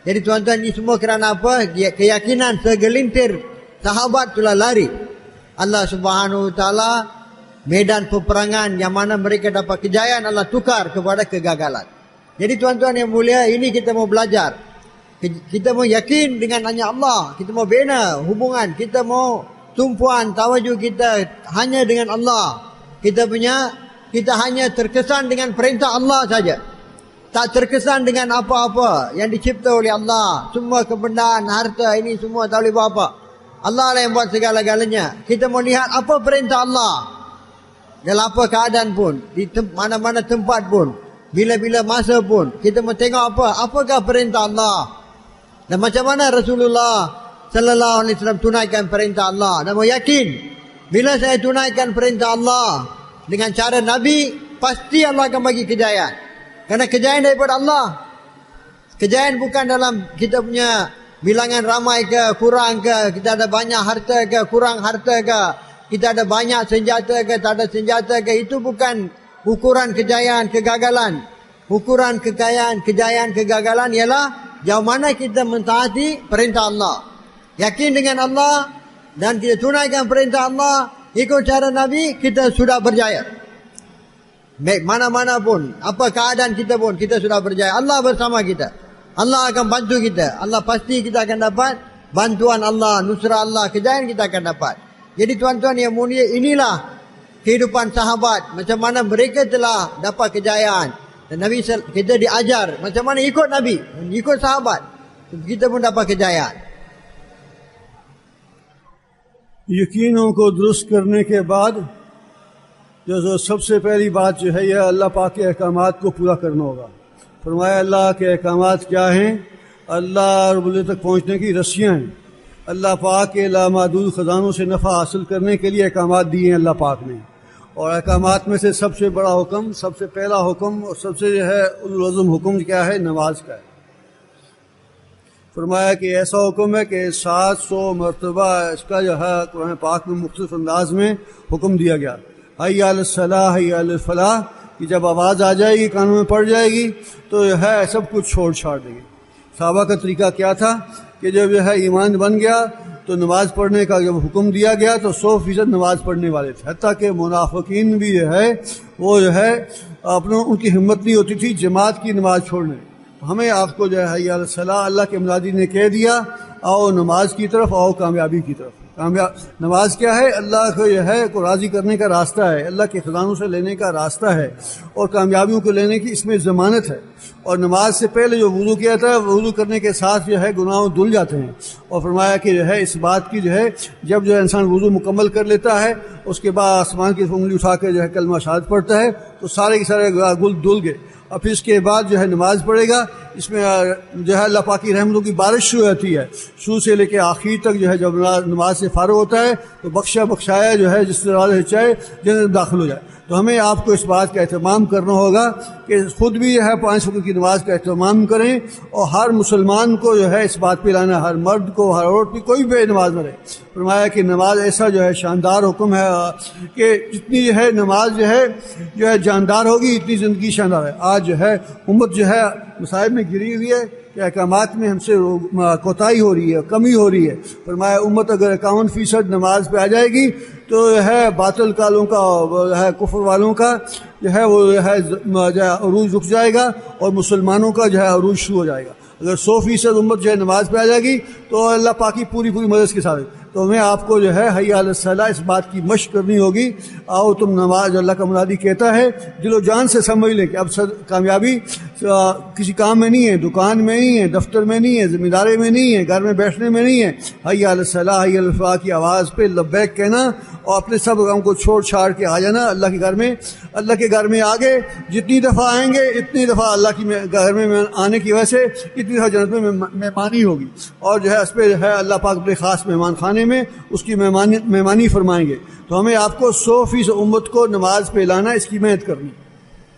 [SPEAKER 2] Jadi tuan-tuan, ini semua kerana apa? Keyakinan segelintir sahabat telah lari. Allah Subhanahu Wa Taala medan peperangan yang mana mereka dapat kejayaan, Allah tukar kepada kegagalan. Jadi tuan-tuan yang mulia, ini kita mau belajar. Kita mau yakin dengan hanya Allah. Kita mau bina hubungan. Kita mau tumpuan tawajuh kita hanya dengan Allah. Kita hanya terkesan dengan perintah Allah saja. Tak terkesan dengan apa-apa yang dicipta oleh Allah. Semua kebendaan, harta ini semua tak boleh buat apa. Allah lah yang buat segala-galanya. Kita mau lihat apa perintah Allah. Dalam apa keadaan pun, di mana-mana tempat pun, bila-bila masa pun, kita mau tengok apakah perintah Allah. Dan macam mana Rasulullah sallallahu alaihi wasallam tunaikan perintah Allah. Dan mau yakin, bila saya tunaikan perintah Allah dengan cara Nabi, pasti Allah akan bagi kejayaan. Kerana kejayaan daripada Allah. Kejayaan bukan dalam kita punya bilangan ramai ke, kurang ke, kita ada banyak harta ke, kurang harta ke, kita ada banyak senjata ke, tak ada senjata ke. Itu bukan ukuran kejayaan, kegagalan. Ukuran kejayaan, kegagalan ialah jauh mana kita mentaati perintah Allah. Yakin dengan Allah dan kita tunaikan perintah Allah, ikut cara Nabi, kita sudah berjaya. Baik mana-mana pun, apa keadaan kita pun, kita sudah berjaya. Allah bersama kita. Allah akan bantu kita. Allah pasti kita akan dapat bantuan Allah, nusrah Allah, kejayaan kita akan dapat. Jadi tuan-tuan yang mulia, inilah kehidupan sahabat. Macam mana mereka telah dapat kejayaan. Dan Nabi kita diajar macam mana ikut Nabi, ikut sahabat, kita pun dapat kejayaan.
[SPEAKER 1] यकीनों को दुरुस्त करने के बाद जो सबसे पहली बात जो है यह अल्लाह पाक के अहकामात को पूरा करना होगा। फरमाया अल्लाह के अहकामात क्या हैं? अल्लाह रब्बुल इज़्ज़त तक पहुँचने की रस्सियाँ हैं। अल्लाह पाक के लामादूद ख़जानों से नफ़ा हासिल करने के लिए अहकामात दिए हैं अल्लाह पाक ने। और अहकामात में से सबसे बड़ा हुक्म, सबसे पहला हुक्म और सबसे जो है उलुल अज़्म हुक्म क्या है? नमाज का है। फरमाया कि ऐसा हुक्म है कि 700 मरतबा इसका जो है कुरान पाक में मुख्तलिफ अंदाज में हुक्म दिया गया। हय्या अलस सलाह, हय्या अलल फलाह, कि जब आवाज़ आ जाएगी, कानों में पड़ जाएगी, तो जो है सब कुछ छोड़ छाड़ देंगे। साहबा का तरीका क्या था कि जब जो है ईमान बन गया तो नमाज पढ़ने का जब हुक्म दिया गया तो 100% नमाज पढ़ने वाले थे। हत्ता कि मुनाफिकीन भी जो है वो जो है उनकी हिम्मत नहीं होती थी जमात की नमाज छोड़ने। हमें आपको जो है या सलाह, अल्लाह के मुनादी ने कह दिया, आओ नमाज की तरफ, आओ कामयाबी की तरफ। नमाज क्या है? अल्लाह को जो है को राज़ी करने का रास्ता है, अल्लाह के ख़जानों से लेने का रास्ता है और कामयाबियों को लेने की इसमें ज़मानत है। और नमाज से पहले जो वुज़ू किया था, वुज़ू करने के साथ जो है गुनाह धुल जाते हैं। और फरमाया कि जो है इस बात की जो है जब जो इंसान वुज़ू मुकम्मल कर लेता है, उसके बाद आसमान की उंगली उठा कर जो है कलमा शहादत पढ़ता है, तो सारे के सारे गुल धुल गए। और फिर इसके बाद जो है नमाज पढ़ेगा, इसमें जो है अल्लाह पाक की रहमतों की बारिश शुरू होती है। शुरू से लेकर आखिर तक जो है जब नमाज से फारग होता है तो बख्शाया जो है जिस तरह चाहे जन्नत दाखिल हो जाए। तो हमें आपको इस बात का एहतमाम करना होगा कि खुद भी जो है 5 वक्त की नमाज का एहतमाम करें और हर मुसलमान को जो है इस बात पे लाना, हर मर्द को, हर औरत भी, कोई भी नमाज न रहे। फरमाया कि नमाज ऐसा जो है शानदार हुक्म है कि जितनी जो है नमाज जो है जानदार होगी इतनी ज़िंदगी शानदार है। आज जो है उम्मत जो है मसाइब में गिरी हुई है कि अहकामात में हमसे कोताही हो रही है, कमी हो रही है। फरमाया उम्मत अगर 51% नमाज पे आ जाएगी तो है बातिल कालों का, है कुफर वालों का जो है वो जो है अरूज रुक जाएगा और मुसलमानों का जो है अरूज शुरू हो जाएगा। अगर 100% उम्मत जो है नमाज पे आ जाएगी तो अल्लाह पाक की पूरी मदद के साथ। तो हमें आपको जो है हय्या अला सलाह इस बात की मशक करनी होगी। आओ तुम नमाज, अल्लाह का मुनादी कहता है, दिलो जान से समझ लें कि अब कामयाबी किसी काम में नहीं है, दुकान में नहीं है, दफ्तर में नहीं है, जिम्मेदारी में नहीं है, घर में बैठने में नहीं है। हय्या अला सलाह, हय्या अल फलाह की आवाज़ पे लब्बैक कहना और अपने सब काम को छोड़ छाड़ के आ जाना अल्लाह के घर में। अल्लाह के घर में आगे जितनी दफ़ा आएंगे इतनी दफ़ा अल्लाह की घर में आने की वजह से इतनी दफ़ा जन्नत में मेहमानी होगी और जो है इस पर जो है अल्लाह पाक अपने ख़ास मेहमान खाने में उसकी मेहमानी फरमाएंगे। तो हमें आपको 100% उम्मत को नमाज पे लाना, इसकी मेहनत करनी।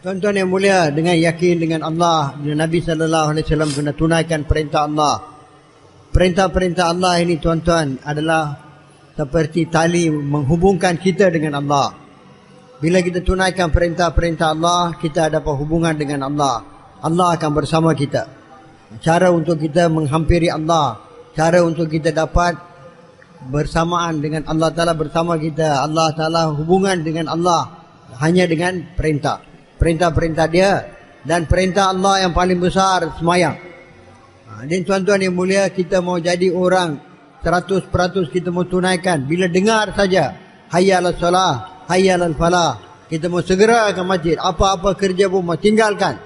[SPEAKER 2] Tuan-tuan yang mulia, dengan yakin dengan Allah, Nabi sallallahu alaihi wasallam kena tunaikan perintah Allah. Perintah-perintah Allah ini tuan-tuan adalah seperti tali menghubungkan kita dengan Allah. Bila kita tunaikan perintah-perintah Allah, kita dapat hubungan dengan Allah. Allah akan bersama kita. Cara untuk kita menghampiri Allah, cara untuk kita dapat bersamaan dengan Allah Ta'ala bersama kita, Allah Ta'ala hubungan dengan Allah hanya dengan perintah-perintah dia. Dan perintah Allah yang paling besar semayang. Dan tuan-tuan yang mulia, kita mau jadi orang 100% kita mau tunaikan. Bila dengar saja hayya ala salah, hayya ala falah, kita mau segera ke masjid. Apa-apa kerja pun mau tinggalkan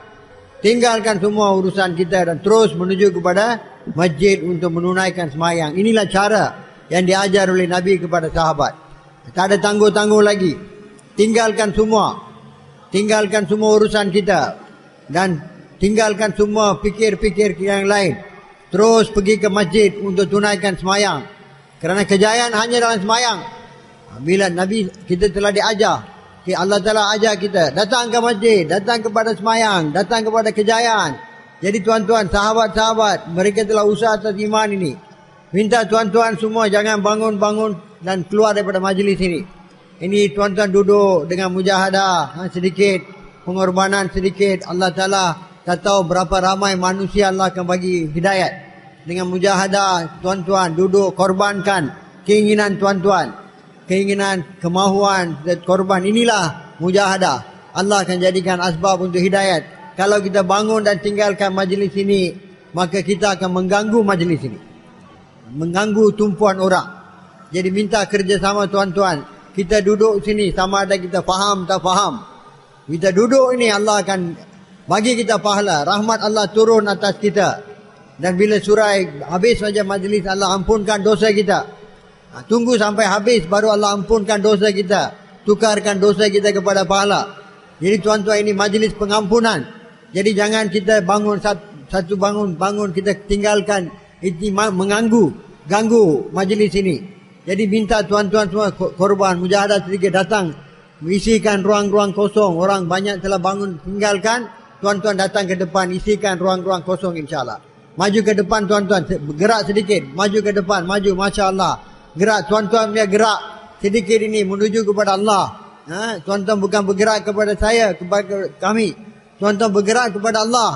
[SPEAKER 2] semua urusan kita dan terus menuju kepada masjid untuk menunaikan semayang. Inilah cara yang diajar oleh Nabi kepada sahabat. Tak ada tangguh-tangguh lagi. Tinggalkan semua urusan kita dan tinggalkan semua fikir-fikir yang lain. Terus pergi ke masjid untuk tunaikan semayang. Kerana kejayaan hanya dalam semayang. Bila Nabi kita telah diajar, Allah Ta'ala ajar kita datang ke masjid, datang kepada semayang, datang kepada kejayaan. Jadi tuan-tuan, sahabat-sahabat, mereka telah usaha atas iman ini. Minta tuan-tuan semua jangan bangun-bangun dan keluar daripada majlis ini. Ini tuan-tuan duduk dengan mujahadah sedikit, pengorbanan sedikit. Allah Ta'ala tak tahu berapa ramai manusia Allah akan bagi hidayat. Dengan mujahadah tuan-tuan duduk, korbankan keinginan tuan-tuan, keinginan, kemahuan dan korban. Inilah mujahadah. Allah akan jadikan asbab untuk hidayat. Kalau kita bangun dan tinggalkan majlis ini, maka kita akan mengganggu majlis ini, mengganggu tumpuan orang. Jadi minta kerjasama tuan-tuan. Kita duduk sini sama ada kita faham tak faham. Kita duduk ini Allah akan bagi kita pahala. Rahmat Allah turun atas kita. Dan bila surai habis saja majlis, Allah ampunkan dosa kita. Tunggu sampai habis baru Allah ampunkan dosa kita. Tukarkan dosa kita kepada pahala. Jadi tuan-tuan, ini majlis pengampunan. Jadi jangan kita bangun satu bangun kita tinggalkan. Ini ganggu majlis ini. Jadi minta tuan-tuan semua korban, mujahadah sedikit datang. Isikan ruang-ruang kosong. Orang banyak telah bangun tinggalkan. Tuan-tuan datang ke depan, isikan ruang-ruang kosong insyaAllah. Maju ke depan tuan-tuan, gerak sedikit. Maju ke depan, maju, Masya Allah. Gerak, tuan-tuan punya gerak sedikit ini menuju kepada Allah. Tuan-tuan bukan bergerak kepada saya, kepada kami. Tuan-tuan bergerak kepada Allah.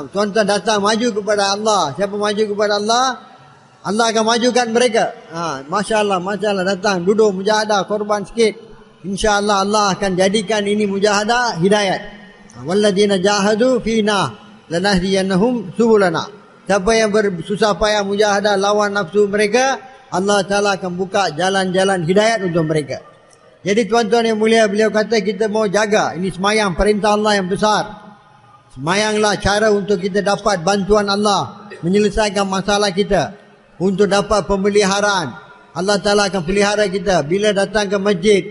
[SPEAKER 2] Tuan-tuan datang, maju kepada Allah. Siapa maju kepada Allah, Allah akan majukan mereka. Masya Allah, datang, duduk, mujahadah, korban sikit. InsyaAllah Allah akan jadikan ini mujahadah hidayat. Walladzina jahadu fina lanahdiyannahum subulana. Siapa yang bersusah payah mujahadah lawan nafsu mereka, Allah Ta'ala akan buka jalan-jalan hidayat untuk mereka. Jadi tuan-tuan yang mulia, beliau kata kita mau jaga. Ini semayang, perintah Allah yang besar. Semayanglah cara untuk kita dapat bantuan Allah, menyelesaikan masalah kita, untuk dapat pemeliharaan. Allah Ta'ala akan pelihara kita. Bila datang ke masjid,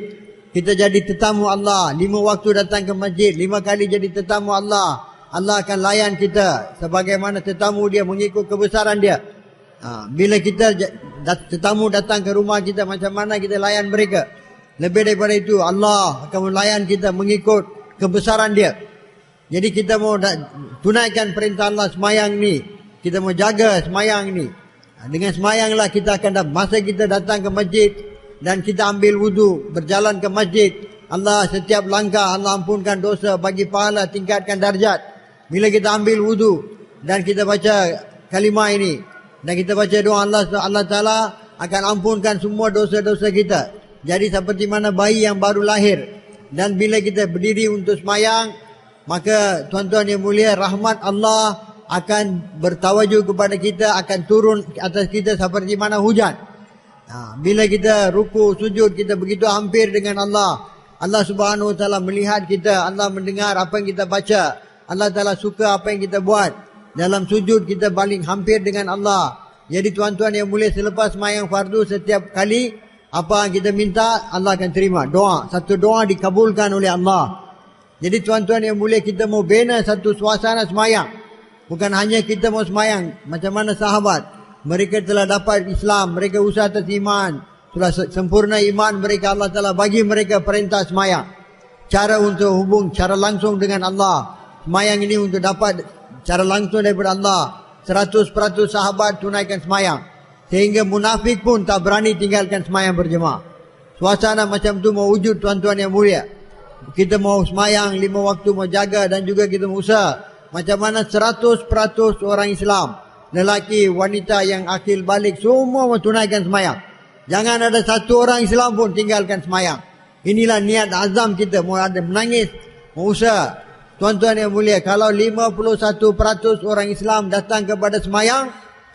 [SPEAKER 2] kita jadi tetamu Allah. 5 waktu datang ke masjid, 5 kali jadi tetamu Allah. Allah akan layan kita sebagaimana tetamu dia mengikut kebesaran dia. Bila kita tetamu datang ke rumah kita, macam mana kita layan mereka. Lebih daripada itu, Allah akan melayan kita mengikut kebesaran dia. Jadi kita mau tunaikan perintah Allah semayang ni, kita mau jaga semayang ni. Dengan semayanglah kita akan masa kita datang ke masjid dan kita ambil wudu, berjalan ke masjid, Allah setiap langkah Allah ampunkan dosa, bagi pahala, tingkatkan darjat. Bila kita ambil wudu dan kita baca kalimah ini dan kita baca doa, Allah Ta'ala akan ampunkan semua dosa-dosa kita. Jadi seperti mana bayi yang baru lahir. Dan bila kita berdiri untuk semayang, maka tuan-tuan yang mulia, rahmat Allah akan bertawajuh kepada kita, akan turun atas kita seperti mana hujan. Bila kita ruku, sujud, kita begitu hampir dengan Allah. Allah Subhanahu Wa Ta'ala melihat kita, Allah mendengar apa yang kita baca, Allah Ta'ala suka apa yang kita buat. Dalam sujud kita paling hampir dengan Allah. Jadi tuan-tuan yang mulia, selepas semayang fardu, setiap kali apa yang kita minta, Allah akan terima. Doa, satu doa dikabulkan oleh Allah. Jadi tuan-tuan yang mulia, kita mau bina satu suasana semayang. Bukan hanya kita mau semayang. Macam mana sahabat, mereka telah dapat Islam, mereka usaha atas iman, telah sempurna iman mereka, Allah Ta'ala bagi mereka perintah semayang. Cara untuk hubung, cara langsung dengan Allah. Semayang ini untuk dapat cara langsung daripada Allah. 100% sahabat tunaikan semayang. Sehingga munafik pun tak berani tinggalkan semayang berjemaah. Suasana macam tu mau wujud tuan-tuan yang mulia. Kita mau semayang 5 waktu, mau jaga dan juga kita mau usaha. Macam mana 100% orang Islam, lelaki, wanita yang akil balik, semua mau tunaikan semayang. Jangan ada satu orang Islam pun tinggalkan semayang. Inilah niat azam kita, mau ada menangis, mau usaha. Tuan-tuan yang mulia, kalau 51% orang Islam datang kepada semayang,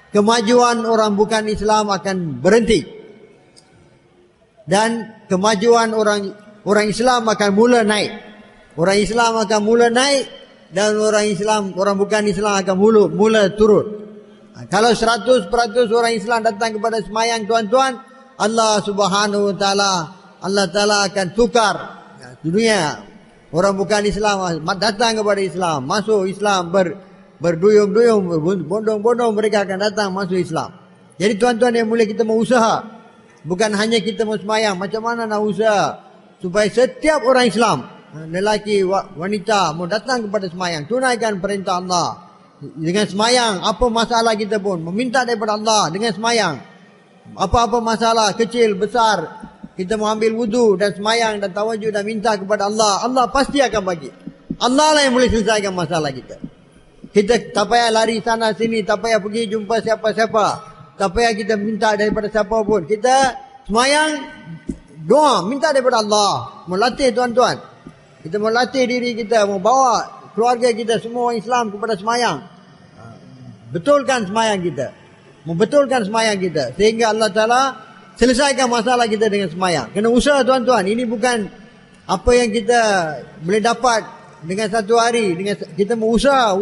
[SPEAKER 2] kemajuan orang bukan Islam akan berhenti. Dan kemajuan orang Islam akan mula naik. Orang Islam akan mula naik dan orang bukan Islam akan mula turun. Kalau 100% orang Islam datang kepada semayang, tuan-tuan, Allah Subhanahu Wa Ta'ala, Allah Ta'ala akan tukar dunia. Orang bukan Islam datang kepada Islam, masuk Islam, berduyung-duyung, bondong-bondong mereka akan datang masuk Islam. Jadi tuan-tuan yang mulia, kita mau usaha. Bukan hanya kita mau semayang, macam mana nak usaha supaya setiap orang Islam, lelaki, wanita, mau datang kepada semayang, tunaikan perintah Allah. Dengan semayang, apa masalah kita pun meminta daripada Allah dengan semayang. Apa-apa masalah, kecil, besar, kita mau ambil wudu dan semayang dan tawajuh dan minta kepada Allah, Allah pasti akan bagi. Allah lah yang boleh selesaikan masalah kita. Kita tak payah lari sana sini, tak payah pergi jumpa siapa-siapa, tak payah kita minta daripada siapa pun. Kita semayang, doa, minta daripada Allah. Mau latih tuan-tuan, kita mau latih diri kita, mau bawa keluarga kita, semua orang Islam kepada semayang. Betulkan semayang kita, membetulkan semayang kita, sehingga Allah Ta'ala selesaikan masalah kita dengan semayang. Kena usaha tuan-tuan. Ini bukan apa yang kita boleh dapat dengan satu hari. Kita mau usaha.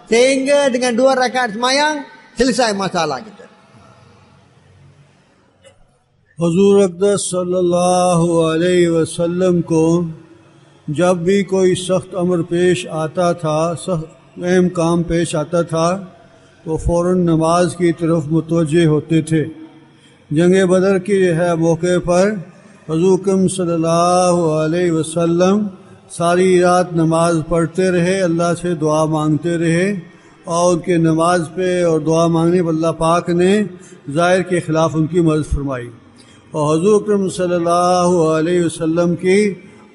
[SPEAKER 2] Sehingga dengan 2 rakaat semayang, selesai masalah kita.
[SPEAKER 1] हुजूर अक़दस सल्लल्लाहु अलैहि वसल्लम को जब भी कोई सख्त अमर पेश आता था, सख्त अहम काम पेश आता था, तो फ़ौरन नमाज की तरफ मुतवज्जे होते थे। जंग बदर के मौके पर हुज़ूर अकरम सल्लल्लाहु अलैहि वसल्लम सारी रात नमाज पढ़ते रहे, अल्लाह से दुआ मांगते रहे, और उनके नमाज पे और दुआ मांगने पर अल्लाह पाक ने ज़ाहिर के ख़िलाफ़ उनकी मदद फरमाई। और हुज़ूर अकरम सल्लल्लाहु अलैहि वसल्लम की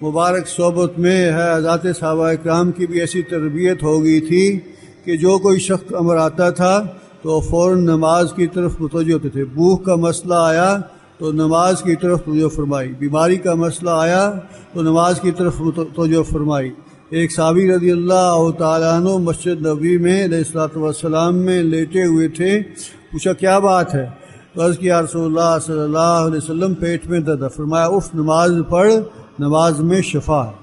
[SPEAKER 1] मुबारक सोबत में है हज़रात सहाबा इकराम की भी ऐसी तरबियत हो गई थी कि जो कोई शख्स अमर आता था तो फ़ौरन नमाज की तरफ मुतवज्जो होते थे। भूख का मसला आया तो नमाज की तरफ तवज्जो फरमाई, बीमारी का मसला आया तो नमाज की तरफ तवज्जो फरमाई। एक साहबी रज़ी अल्लाह तआला अन्हु मस्जिद नबवी में अलैहिस्सलातु वस्सलाम में लेटे हुए थे। पूछा क्या बात है? तो अर्ज़ किया रसूलुल्लाह सल्लल्लाहु अलैहि वसल्लम पेट में दर्द है। फरमाया उफ, नमाज पढ़, नमाज में शिफा है।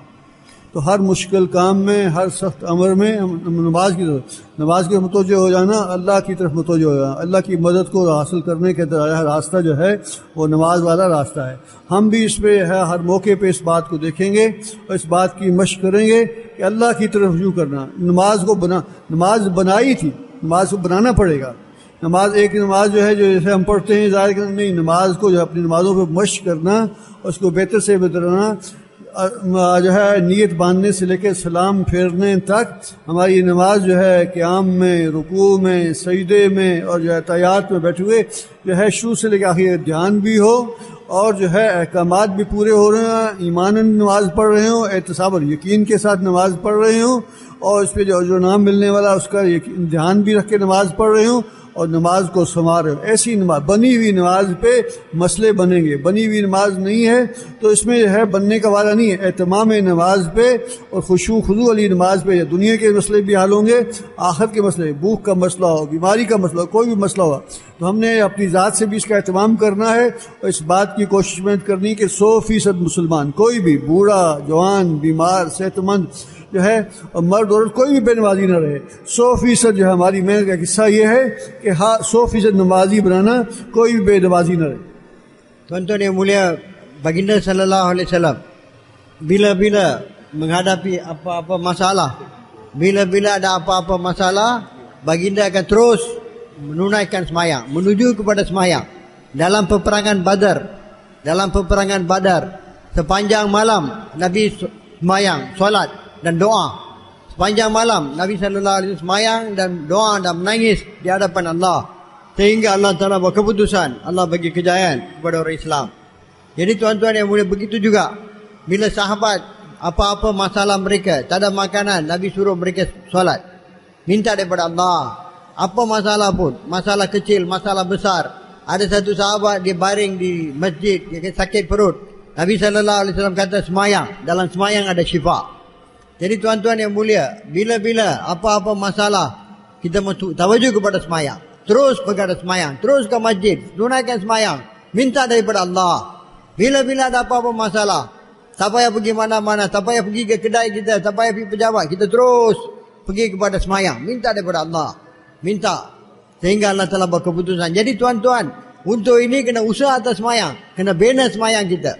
[SPEAKER 1] तो हर मुश्किल काम में, हर सख्त अमर में नमाज की मुतवज्जो हो जाना, अल्लाह की तरफ मुतवज्जो हो जाना, अल्लाह की मदद को हासिल करने के रास्ता जो है वो नमाज वाला रास्ता है। हम भी इस पे है हर मौके पे इस बात को देखेंगे और इस बात की मशक़ करेंगे कि अल्लाह की तरफ रुजू करना। नमाज बनाई थी, नमाज को बनाना पड़ेगा। नमाज एक नमाज जो है, जो जैसे हम पढ़ते हैं ज़ाहिर करना नहीं, नमाज को जो अपनी नमाज़ों पर मश्क करना, उसको बेहतर से बेहतरना जो है, नीयत बांधने से लेकर सलाम फेरने तक हमारी ये नमाज जो है, क़याम में, रुकू में, सजदे में और जो है तहियात में बैठे हुए जो है, शुरू से लेकर आखिर ध्यान भी हो और जो है अहकामात भी पूरे हो रहे हैं, ईमानन नमाज पढ़ रहे हो, एहतिसाब और यकीन के साथ नमाज पढ़ रहे हो और इस पर जो नाम मिलने वाला उसका ध्यान भी रख के नमाज पढ़ रहे हो और नमाज को संवार रहे हो। ऐसी नमाज, बनी हुई नमाज पे मसले बनेंगे। बनी हुई नमाज नहीं है तो इसमें जो है बनने का वाला नहीं है। एहतमाम नमाज पे और खुशू खुदू वाली नमाज पे दुनिया के मसले भी हल होंगे, आखिरत के मसले, भूख का मसला हो, बीमारी का मसला हो, कोई भी मसला हो, तो हमने अपनी ज़ात से भी इसका एहतमाम करना है और इस बात की कोशिश में करनी कि 100% मुसलमान, कोई भी बूढ़ा, जवान, बीमार, सेहतमंद जो है और मर्द औरत कोई भी बेनमाजी न रहे। 100% जो है हमारी मेहनत का हिस्सा ये है कि हाँ 100% नमाजी बनाना, कोई भी बेनमाजी न रहे।
[SPEAKER 2] Tuan-tuan yang mulia, Baginda sallallahu alaihi wasallam bila-bila menghadapi apa-apa masalah, bila-bila ada apa-apa masalah, Baginda akan terus menunaikan sembahyang, menuju kepada sembahyang. Dalam peperangan Badar, sepanjang malam Nabi sembahyang, solat dan doa. Sepanjang malam Nabi sallallahu alaihi wasallam sembahyang dan doa dan menangis di hadapan Allah, sehingga Allah Taala berkeputusan, Allah bagi kejayaan kepada orang Islam. Jadi tuan-tuan yang mulia, begitu juga bila sahabat apa-apa masalah mereka, tak ada makanan, Nabi suruh mereka solat, minta daripada Allah. Apa masalah pun, masalah kecil, masalah besar. Ada satu sahabat dia baring di masjid, dia sakit perut. Nabi sallallahu alaihi wasallam kata sembahyang, dalam sembahyang ada syifa. Jadi tuan-tuan yang mulia, bila-bila apa-apa masalah, kita tawajuh kepada sembahyang. Terus pergi sembahyang, terus ke masjid, tunaikan sembahyang, minta daripada Allah. Bila-bila ada apa-apa masalah, tak payah pergi mana-mana, tak payah pergi ke kedai kita, tak payah pergi pejabat, kita terus pergi kepada sembahyang, minta daripada Allah. Minta sehingga Allah telah berkeputusan. Jadi tuan-tuan, untuk ini kena usaha atas sembahyang, kena bina sembahyang kita.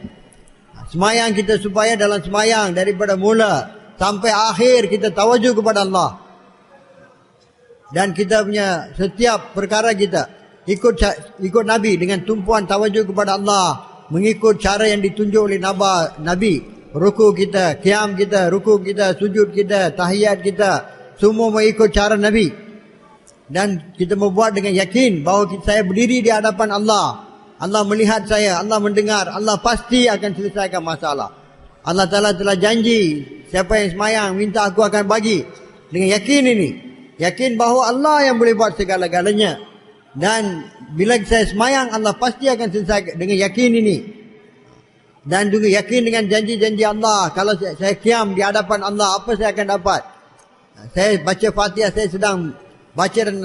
[SPEAKER 2] Sembahyang kita supaya dalam sembahyang daripada mula sampai akhir kita tawajuh kepada Allah. Dan kita punya setiap perkara kita ikut Nabi dengan tumpuan tawajuh kepada Allah, mengikut cara yang ditunjuk oleh Nabi. Ruku kita, qiyam kita, ruku kita, sujud kita, tahiyat kita, semua mengikut cara Nabi. Dan kita membuat dengan yakin bahawa saya berdiri di hadapan Allah. Allah melihat saya, Allah mendengar, Allah pasti akan selesaikan masalah. Allah Ta'ala telah janji, siapa yang semayang minta aku akan bagi. Dengan yakin ini, yakin bahawa Allah yang boleh buat segala-galanya. Dan bila saya semayang, Allah pasti akan selesai dengan yakin ini. Dan juga yakin dengan janji-janji Allah. Kalau saya qiyam di hadapan Allah, apa saya akan dapat? Saya baca Fatihah, saya sedang baca dan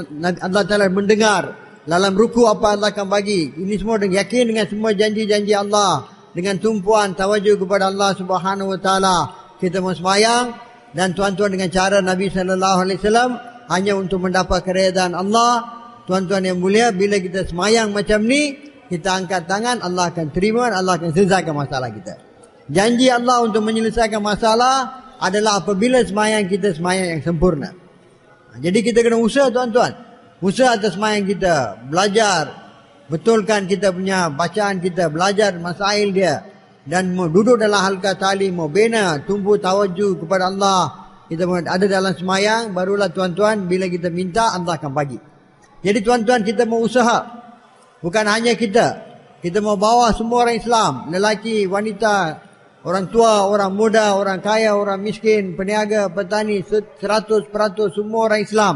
[SPEAKER 2] Allah Ta'ala mendengar. Dalam ruku apa Allah akan bagi. Ini semua dengan yakin dengan semua janji-janji Allah. Dengan tumpuan tawajuh kepada Allah Subhanahu Wa Ta'ala. Kita mau sembahyang. Dan tuan-tuan dengan cara Nabi Sallallahu Alaihi Wasallam, hanya untuk mendapat keredaan Allah. Tuan-tuan yang mulia, bila kita sembahyang macam ni, kita angkat tangan, Allah akan terima, Allah akan selesaikan masalah kita. Janji Allah untuk menyelesaikan masalah adalah apabila sembahyang kita sembahyang yang sempurna. Jadi kita kena usaha tuan-tuan. Usaha atas sembahyang kita. Belajar. Betulkan kita punya bacaan kita. Belajar masail dia. Dan mau duduk dalam halqa ta'lim. Mau bina. Tumbuh tawajuh kepada Allah. Kita ada dalam sembahyang. Barulah tuan-tuan, bila kita minta, Allah akan bagi. Jadi tuan-tuan, kita mau usaha. Bukan hanya kita. Kita mau bawa semua orang Islam. Lelaki, wanita, orang tua, orang muda, orang kaya, orang miskin, peniaga, petani, 100% semua orang Islam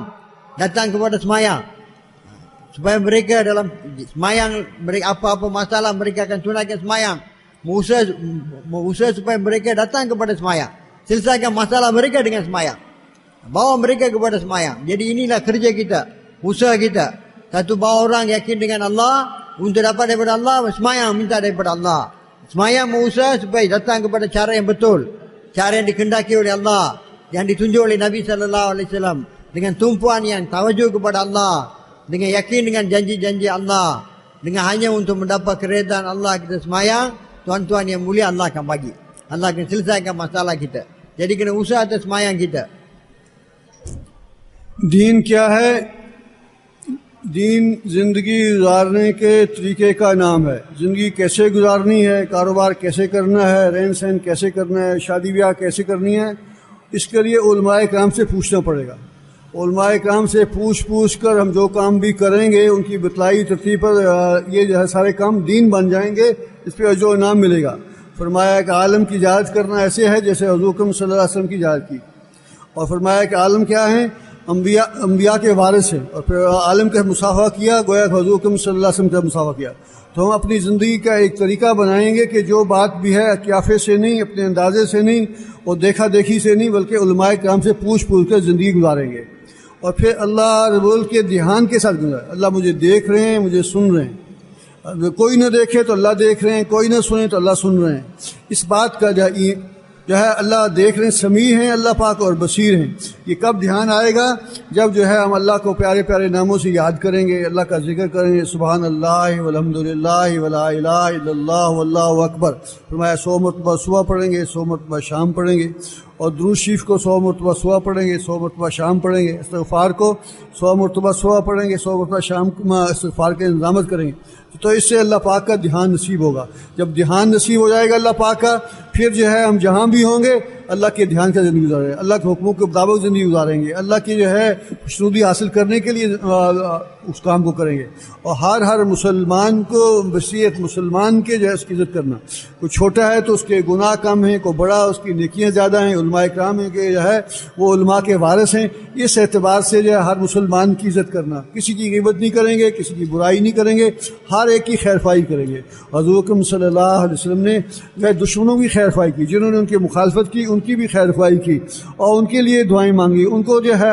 [SPEAKER 2] datang kepada sembahyang. Supaya mereka dalam sembahyang, mereka apa-apa masalah mereka akan tunaikan sembahyang. Usaha supaya mereka datang kepada sembahyang. Selesaikan masalah mereka dengan sembahyang. Bawa mereka kepada sembahyang. Jadi inilah kerja kita, usaha kita. Satu, bawa orang yakin dengan Allah, untuk dapat daripada Allah, sembahyang minta daripada Allah. Sembahyang berusaha supaya datang kepada cara yang betul. Cara yang dikehendaki oleh Allah. Yang ditunjuk oleh Nabi Sallallahu Alaihi Wasallam. Dengan tumpuan yang tawajuh kepada Allah. Dengan yakin dengan janji-janji Allah. Dengan hanya untuk mendapat keredaan Allah kita sembahyang. Tuan-tuan yang mulia, Allah akan bagi. Allah akan selesaikan masalah kita. Jadi kena usaha atas semayang kita.
[SPEAKER 1] दीन क्या है? दीन जिंदगी गुजारने के तरीके का नाम है। जिंदगी कैसे गुजारनी है, कारोबार कैसे करना है, रहन सहन कैसे करना है, शादी ब्याह कैसे करनी है, इसके लिए उलमाए किराम से पूछना पड़ेगा। उलमाए किराम से पूछ कर हम जो काम भी करेंगे उनकी बतलाई तरतीब पर ये जो है सारे काम दीन बन जाएंगे, इस पर अजर इनाम मिलेगा। फरमाया कि आलम की इजाज़त करना ऐसे है जैसे हुज़ूर अकरम सल्लल्लाहु अलैहि वसल्लम की इजाज़त की। और फरमाया कि आलम क्या है? अंबिया के वारिस है। और फिर आलम का मुसाफा किया, गोया हुज़ूर अकरम सल्लल्लाहु अलैहि वसल्लम का मुसाफा किया। तो हम अपनी ज़िंदगी का एक तरीका बनाएंगे कि जो बात भी है क्याफे से नहीं, अपने अंदाजे से नहीं और देखा देखी से नहीं, बल्कि उलमाए किराम से पूछ कर ज़िंदगी गुजारेंगे। और फिर अल्लाह रब्बुल के ध्यान के साथ गुजारे। अल्लाह मुझे देख रहे हैं, मुझे सुन रहे हैं। कोई न देखे तो अल्लाह देख रहे हैं, कोई न सुने तो अल्लाह सुन रहे हैं। इस बात का जो है अल्लाह देख रहे हैं, समी हैं अल्लाह पाक और बसीर हैं। ये कब ध्यान आएगा? जब जो है हम अल्लाह को प्यारे प्यारे नामों से याद करेंगे, अल्लाह का जिक्र करेंगे, सुभान अल्लाह वल्हम्दुलिल्लाह वला इलाहा इल्लल्लाह वल्लाहु अकबर। फरमाया 100 मरतबा सुबह पढ़ेंगे, 100 मरतबा शाम पढ़ेंगे। और दुरूद शरीफ को 100 मरतबा सुबह पढ़ेंगे, 100 मरतबा शाम पढ़ेंगे। इस्तिग़फ़ार को 100 मरतबा सुबह पढ़ेंगे, 100 मरतबा शाम इस्तिग़फ़ार के इंतज़ाम करेंगे। तो इससे अल्लाह पाक का ध्यान नसीब होगा। जब ध्यान नसीब हो जाएगा अल्लाह पाक का, फिर जो है हम जहाँ भी होंगे अल्लाह के ध्यान का ज़िंदगी गुजारेंगे, अल्लाह के हुक्मों के मुताबिक ज़िंदगी गुजारेंगे, अल्लाह की जो है खुशनुदी हासिल करने के लिए उस काम को करेंगे। और हर मुसलमान को वसीयत, मुसलमान के जो है उसकी इज़्ज़त करना। कोई छोटा है तो उसके गुनाह कम हैं, कोई बड़ा उसकी नेकियां ज़्यादा हैं। उलमा इकराम है कि जो है वो उलमा के वारिस हैं। इस एतबार से जो है हर मुसलमान की इज़्ज़त करना, किसी की ग़ीबत नहीं करेंगे, किसी की बुराई नहीं करेंगे, हर एक की खैरख्वाही करेंगे। हुज़ूर अकरम सल्लल्लाहु अलैहि वसल्लम ने वह दुश्मनों की खैरख्वाही की, जिन्होंने उनकी मुखालफत की उनकी भी खैरख्वाही की और उनके लिए दुआएं मांगी, उनको जो है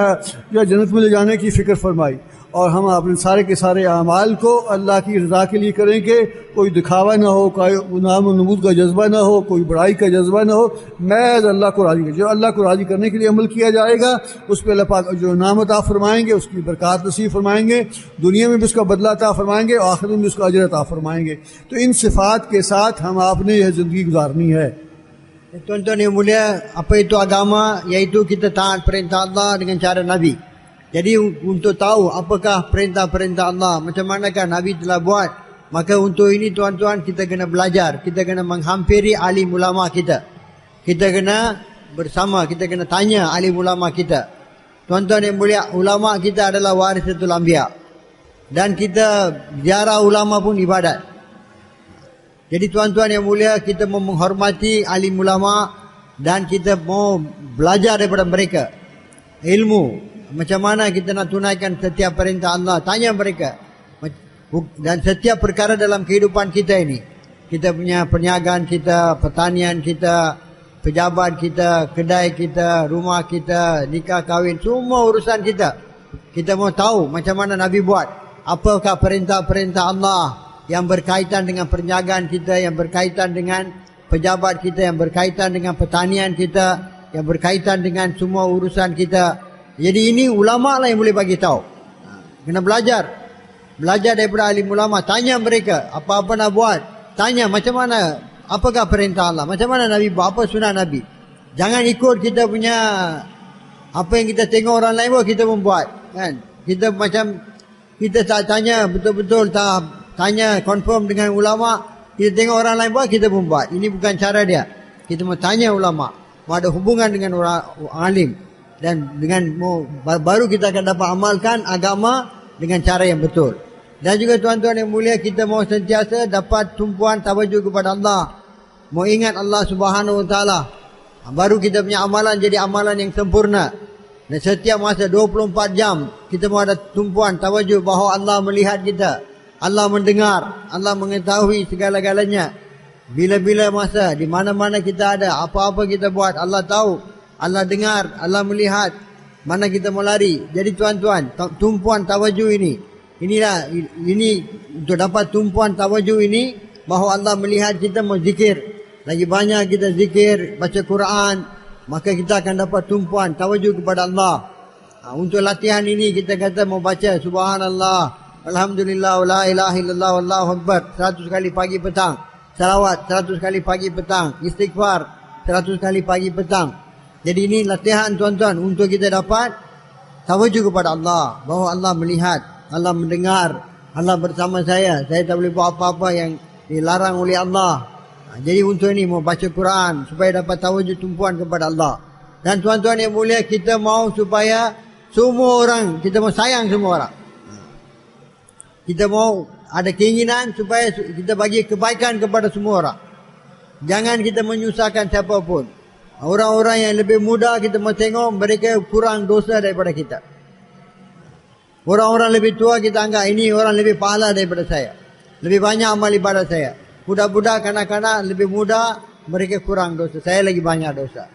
[SPEAKER 1] जन्नत में ले जाने की फ़िक्र फरमाई। और हम अपने सारे के सारे अमाल को अल्लाह की रज़ा के लिए करेंगे। कोई दिखावा ना हो, कोई नाम नमूद का जज्बा ना हो, कोई बड़ाई का जज्बा ना हो। मैं अल्लाह को राज़ी, जो अल्लाह को राज़ी करने के लिए अमल किया जाएगा उस पर अल्लाह पाक जो इनाम अता फरमाएंगे, उसकी बरकत नसीब फरमाएंगे, दुनिया में भी उसका बदला अता फरमाएंगे और आखिरत में भी उसका अजर अता फरमाएंगे। तो इन सिफ़ात के साथ हम आपने यह ज़िंदगी गुजारनी है।
[SPEAKER 2] Tuan-tuan yang mulia, apa itu agama? Iaitu kita taat perintah Allah dengan cara Nabi. Jadi untuk tahu apakah perintah-perintah Allah, macam manakah Nabi telah buat, maka untuk ini tuan-tuan kita kena belajar, kita kena menghampiri alim ulama kita. Kita kena bersama, kita kena tanya alim ulama kita. Tuan-tuan yang mulia, ulama kita adalah warisatul anbiya. Dan kita ziarah ulama pun ibadat. Jadi tuan-tuan yang mulia, kita mau menghormati alim ulama dan kita mau belajar daripada mereka ilmu. Macam mana kita nak tunaikan setiap perintah Allah, tanya mereka. Dan setiap perkara dalam kehidupan kita ini, kita punya perniagaan kita, pertanian kita, pejabat kita, kedai kita, rumah kita, nikah kahwin, semua urusan kita. Kita mau tahu macam mana Nabi buat, apakah perintah-perintah Allah yang berkaitan dengan perniagaan kita, yang berkaitan dengan pejabat kita, yang berkaitan dengan pertanian kita, yang berkaitan dengan semua urusan kita. Jadi ini ulama lah yang boleh bagi tahu. Kena belajar. Belajar daripada alim ulama, tanya mereka apa-apa nak buat. Tanya macam mana, apakah perintah Allah, macam mana Nabi buat, apa sunnah Nabi. Jangan ikut kita punya apa yang kita tengok orang lain buat kita pun buat, kan? Kita macam kita tak tanya betul-betul, tak tanya confirm dengan ulama, kita tengok orang lain buat kita pun buat. Ini bukan cara dia. Kita mau tanya ulama, mau ada hubungan dengan orang alim, dan dengan baru kita akan dapat amalkan agama dengan cara yang betul. Dan juga tuan-tuan yang mulia, kita mau sentiasa dapat tumpuan tawajuh kepada Allah, mau ingat Allah Subhanahu Wa Taala. Baru kita punya amalan jadi amalan yang sempurna. Dan setiap masa 24 jam kita mau ada tumpuan tawajuh bahawa Allah melihat kita, Allah mendengar, Allah mengetahui segala-galanya. Bila-bila masa, di mana-mana kita ada, apa-apa kita buat, Allah tahu, Allah dengar, Allah melihat. Mana kita mau lari. Jadi tuan-tuan, tumpuan tawajuh ini untuk dapat tumpuan tawajuh ini, bahawa Allah melihat kita mau zikir. Lagi banyak kita zikir, baca Quran, maka kita akan dapat tumpuan tawajuh kepada Allah. Untuk latihan ini kita kata mau baca subhanallah, alhamdulillah, la ilaha illallah, wallahu akbar 100 kali pagi petang. Salawat 100 kali pagi petang. Istighfar 100 kali pagi petang. Jadi ini latihan tuan-tuan untuk kita dapat tawajuh kepada Allah, bahawa Allah melihat, Allah mendengar, Allah bersama saya tak boleh buat apa-apa yang dilarang oleh Allah. Jadi untuk ini mau baca Quran supaya dapat tawajuh tumpuan kepada Allah. Dan tuan-tuan yang mulia, kita mau supaya semua orang, kita mau sayang semua orang. Kita mau ada keinginan supaya kita bagi kebaikan kepada semua orang. Jangan kita menyusahkan siapapun. Orang-orang yang lebih muda kita mau tengok mereka kurang dosa daripada kita. Orang-orang lebih tua kita anggap ini orang lebih pahala daripada saya, lebih banyak amal ibadat saya. Budak-budak, kanak-kanak lebih muda, mereka kurang dosa, saya lagi banyak dosa.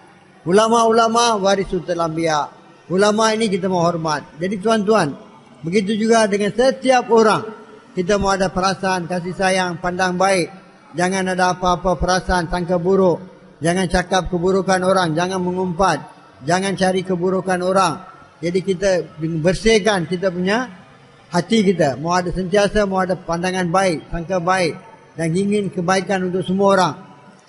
[SPEAKER 2] Ulama-ulama warisatul anbiya. Ulama ini kita mau hormat. Jadi tuan-tuan, begitu juga dengan setiap orang, kita mau ada perasaan kasih sayang, pandang baik. Jangan ada apa-apa perasaan sangka buruk. Jangan cakap keburukan orang, jangan mengumpat, jangan cari keburukan orang. Jadi kita bersihkan kita punya hati kita. Mau ada sentiasa, mau ada pandangan baik, sangka baik, dan ingin kebaikan untuk semua orang.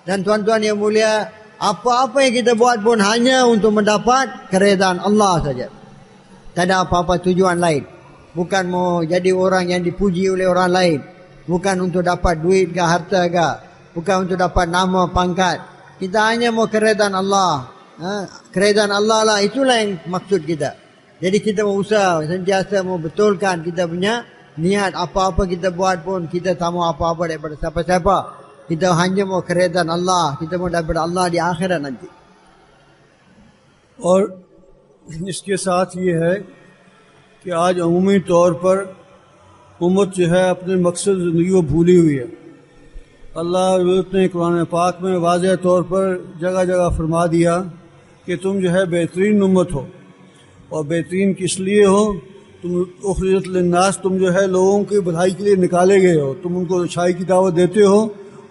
[SPEAKER 2] Dan tuan-tuan yang mulia, apa-apa yang kita buat pun hanya untuk mendapat keredaan Allah saja. Tak ada apa-apa tujuan lain. Bukan mau jadi orang yang dipuji oleh orang lain. Bukan untuk dapat duit ke harta ke. Bukan untuk dapat nama, pangkat. Kita hanya mau keredaan Allah. Keredaan Allah lah, itulah yang maksud kita. Jadi kita mau usaha, sentiasa mau betulkan kita punya niat. Apa-apa kita buat pun, kita tak mau apa-apa daripada siapa-siapa. Kita hanya mau keredaan Allah. Kita mau daripada Allah di akhirat nanti.
[SPEAKER 1] और इसके साथ ये है कि आज अमूमी तौर पर उम्मत जो है अपने मकसद ज़िंदगी को भूली हुई है। अल्लाह ने कुरान पाक में वाज़ेह तौर पर जगह जगह फरमा दिया कि तुम जो है बेहतरीन उम्मत हो। और बेहतरीन किस लिए हो? तुम उखरिजत लिन्नास, तुम जो है लोगों की भलाई के लिए निकाले गए हो। तुम उनको अच्छाई की दावत देते हो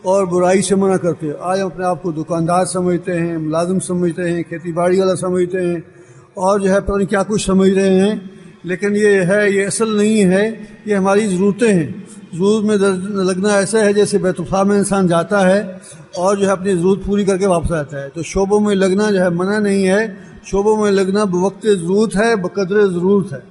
[SPEAKER 1] और बुराई से मना करते हो। आज अपने आप को दुकानदार समझते हैं, मुलाजिम समझते हैं, खेती बाड़ी वाला समझते हैं और जो है पता नहीं क्या कुछ समझ रहे हैं। लेकिन ये असल नहीं है, ये हमारी ज़रूरतें हैं। ज़रूरत में लगना ऐसा है जैसे बैतुल्फा में इंसान जाता है और जो है अपनी ज़रूरत पूरी करके वापस आता है। तो शोबों में लगना जो है मना नहीं है, शोबों में लगना बवक्त ज़रूरत है, बकदर ज़रूरत है।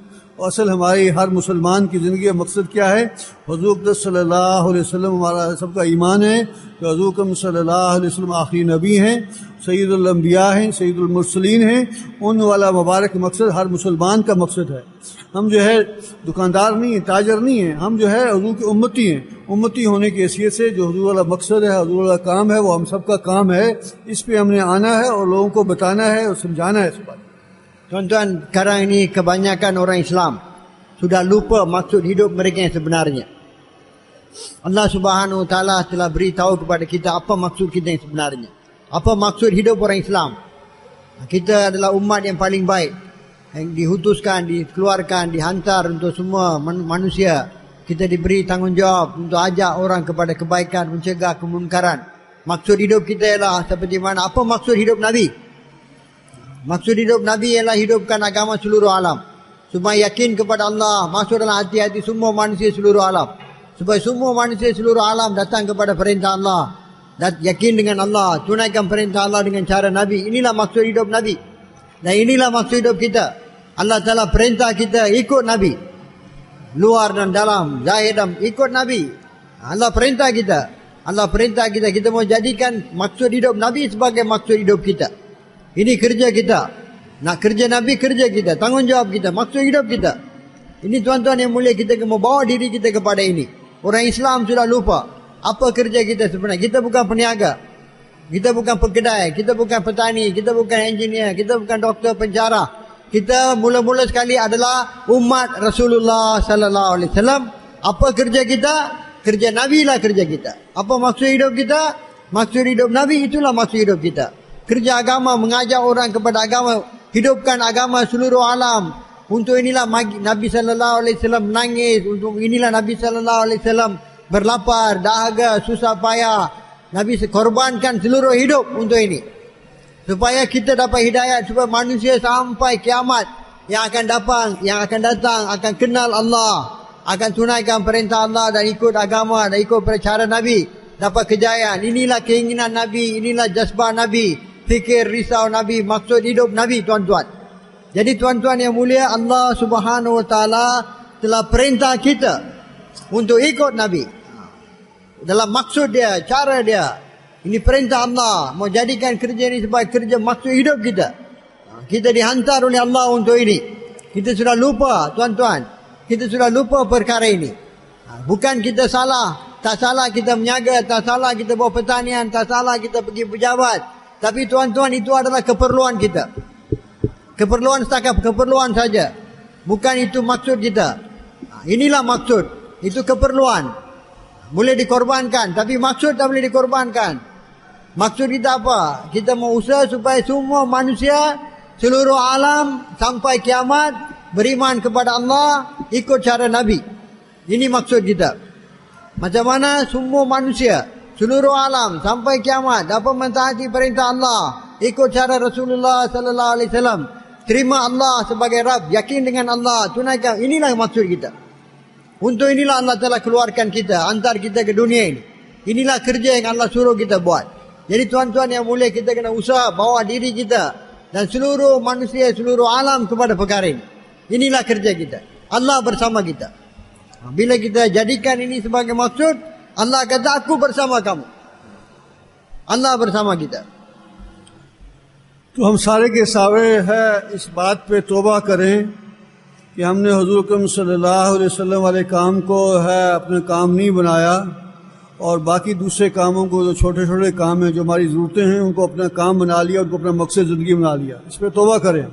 [SPEAKER 1] और असल हमारी हर मुसलमान की ज़िंदगी का मकसद क्या है? हुज़ूर अक़दस सल्लल्लाहु अलैहि वसल्लम, हमारा सबका ईमान है कि हुज़ूर अक़दस सल्लल्लाहु अलैहि वसल्लम आखिरी नबी हैं, सैयदुल अंबिया हैं, सैयदुल मुरसलीन हैं। उन वाला मुबारक मकसद हर मुसलमान का मकसद है। हम जो है दुकानदार नहीं हैं, ताजर नहीं हैं, हम जो है हुज़ूर के उम्मती हैं। उम्मती होने की हैसियत से जो हुज़ूर वाला मकसद है, हुज़ूर वाला काम है, वो हम सबका काम है। इस पे हमने आना है और लोगों को बताना है और समझाना है इस बात।
[SPEAKER 2] Tuan-tuan, sekarang ini kebanyakan orang Islam sudah lupa maksud hidup mereka yang sebenarnya. Allah Subhanahu Wa Taala telah beritahu kepada kita apa maksud kita yang sebenarnya. Apa maksud hidup orang Islam? Kita adalah umat yang paling baik, yang diutuskan, dikeluarkan, dihantar untuk semua manusia. Kita diberi tanggungjawab untuk ajak orang kepada kebaikan, mencegah kemunkaran. Maksud hidup kita ialah seperti mana? Apa maksud hidup Nabi? Maksud hidup Nabi ialah hidupkan agama seluruh alam. Supaya yakin kepada Allah, masuk dalam hati-hati semua manusia seluruh alam. Supaya semua manusia seluruh alam datang kepada perintah Allah. Dan yakin dengan Allah, tunaikan perintah Allah dengan cara Nabi. Inilah maksud hidup Nabi. Dan inilah maksud hidup kita. Allah Ta'ala perintah kita ikut Nabi. Luar dan dalam, zahir dan ikut Nabi. Allah perintah kita. Allah perintah kita. Kita mau jadikan maksud hidup Nabi sebagai maksud hidup kita. Ini kerja kita. Nak kerja Nabi, kerja kita. Tanggungjawab kita. Maksud hidup kita. Ini tuan-tuan yang mulia, kita mau bawa diri kita kepada ini. Orang Islam sudah lupa. Apa kerja kita sebenarnya? Kita bukan peniaga. Kita bukan pekedai. Kita bukan petani. Kita bukan engineer. Kita bukan doktor penjara. Kita mula-mula sekali adalah umat Rasulullah Sallallahu Alaihi Wasallam. Apa kerja kita? Kerja Nabi lah kerja kita. Apa maksud hidup kita? Maksud hidup Nabi, itulah maksud hidup kita. Kerja agama, mengajak orang kepada agama, hidupkan agama seluruh alam. Untuk inilah Nabi Sallallahu Alaihi Wasallam menangis. Untuk inilah Nabi Sallallahu Alaihi Wasallam berlapar, dahaga, susah payah. Nabi korbankan seluruh hidup untuk ini. Supaya kita dapat hidayat, supaya manusia sampai kiamat yang akan datang akan kenal Allah, akan tunaikan perintah Allah dan ikut agama dan ikut cara Nabi, dapat kejayaan. Inilah keinginan Nabi, inilah jazbah Nabi. fikir, risau Nabi, maksud hidup Nabi, tuan-tuan. Jadi tuan-tuan yang mulia, Allah Subhanahu Wa Taala telah perintah kita untuk ikut Nabi. Dalam maksud dia, cara dia. Ini perintah Allah. Mau jadikan kerja ini sebagai kerja maksud hidup kita. Kita dihantar oleh Allah untuk ini. Kita sudah lupa, tuan-tuan. Kita sudah lupa perkara ini. Bukan kita salah. Tak salah kita menyaga. Tak salah kita buat pertanian. Tak salah kita pergi pejabat. Tapi tuan-tuan, itu adalah keperluan kita. Keperluan setakat keperluan saja. Bukan itu maksud kita. Inilah maksud. Itu keperluan. Boleh dikorbankan. Tapi maksud tak boleh dikorbankan. Maksud kita apa? Kita mau usaha supaya semua manusia, seluruh alam sampai kiamat beriman kepada Allah, ikut cara Nabi. Ini maksud kita. Macam mana semua manusia, seluruh alam sampai kiamat dapat mentaati perintah Allah, ikut cara Rasulullah sallallahu alaihi wasallam, terima Allah sebagai Rabb, yakin dengan Allah, tunaikan. Inilah maksud kita. Untuk inilah Allah telah keluarkan kita, hantar kita ke dunia ini. Inilah kerja yang Allah suruh kita buat. Jadi tuan-tuan yang mulia, kita kena usaha bawa diri kita dan seluruh manusia, seluruh alam kepada perkara ini. Inilah kerja kita. Allah bersama kita. Bila kita jadikan ini sebagai maksud, Allah kata, aku bersama kamu. Allah bersama kita.
[SPEAKER 1] तो हम सारे के सारे है इस बात पे तौबा करें कि हमने हुजूर अकरम सल्लल्लाहु अलैहि वसल्लम वाले काम को है अपना काम नहीं बनाया और बाकी दूसरे कामों को, जो छोटे छोटे काम हैं, जो हमारी ज़रूरतें हैं, उनको अपना काम बना लिया, उनको अपना मकसद ज़िंदगी बना लिया। इस पर तौबा करें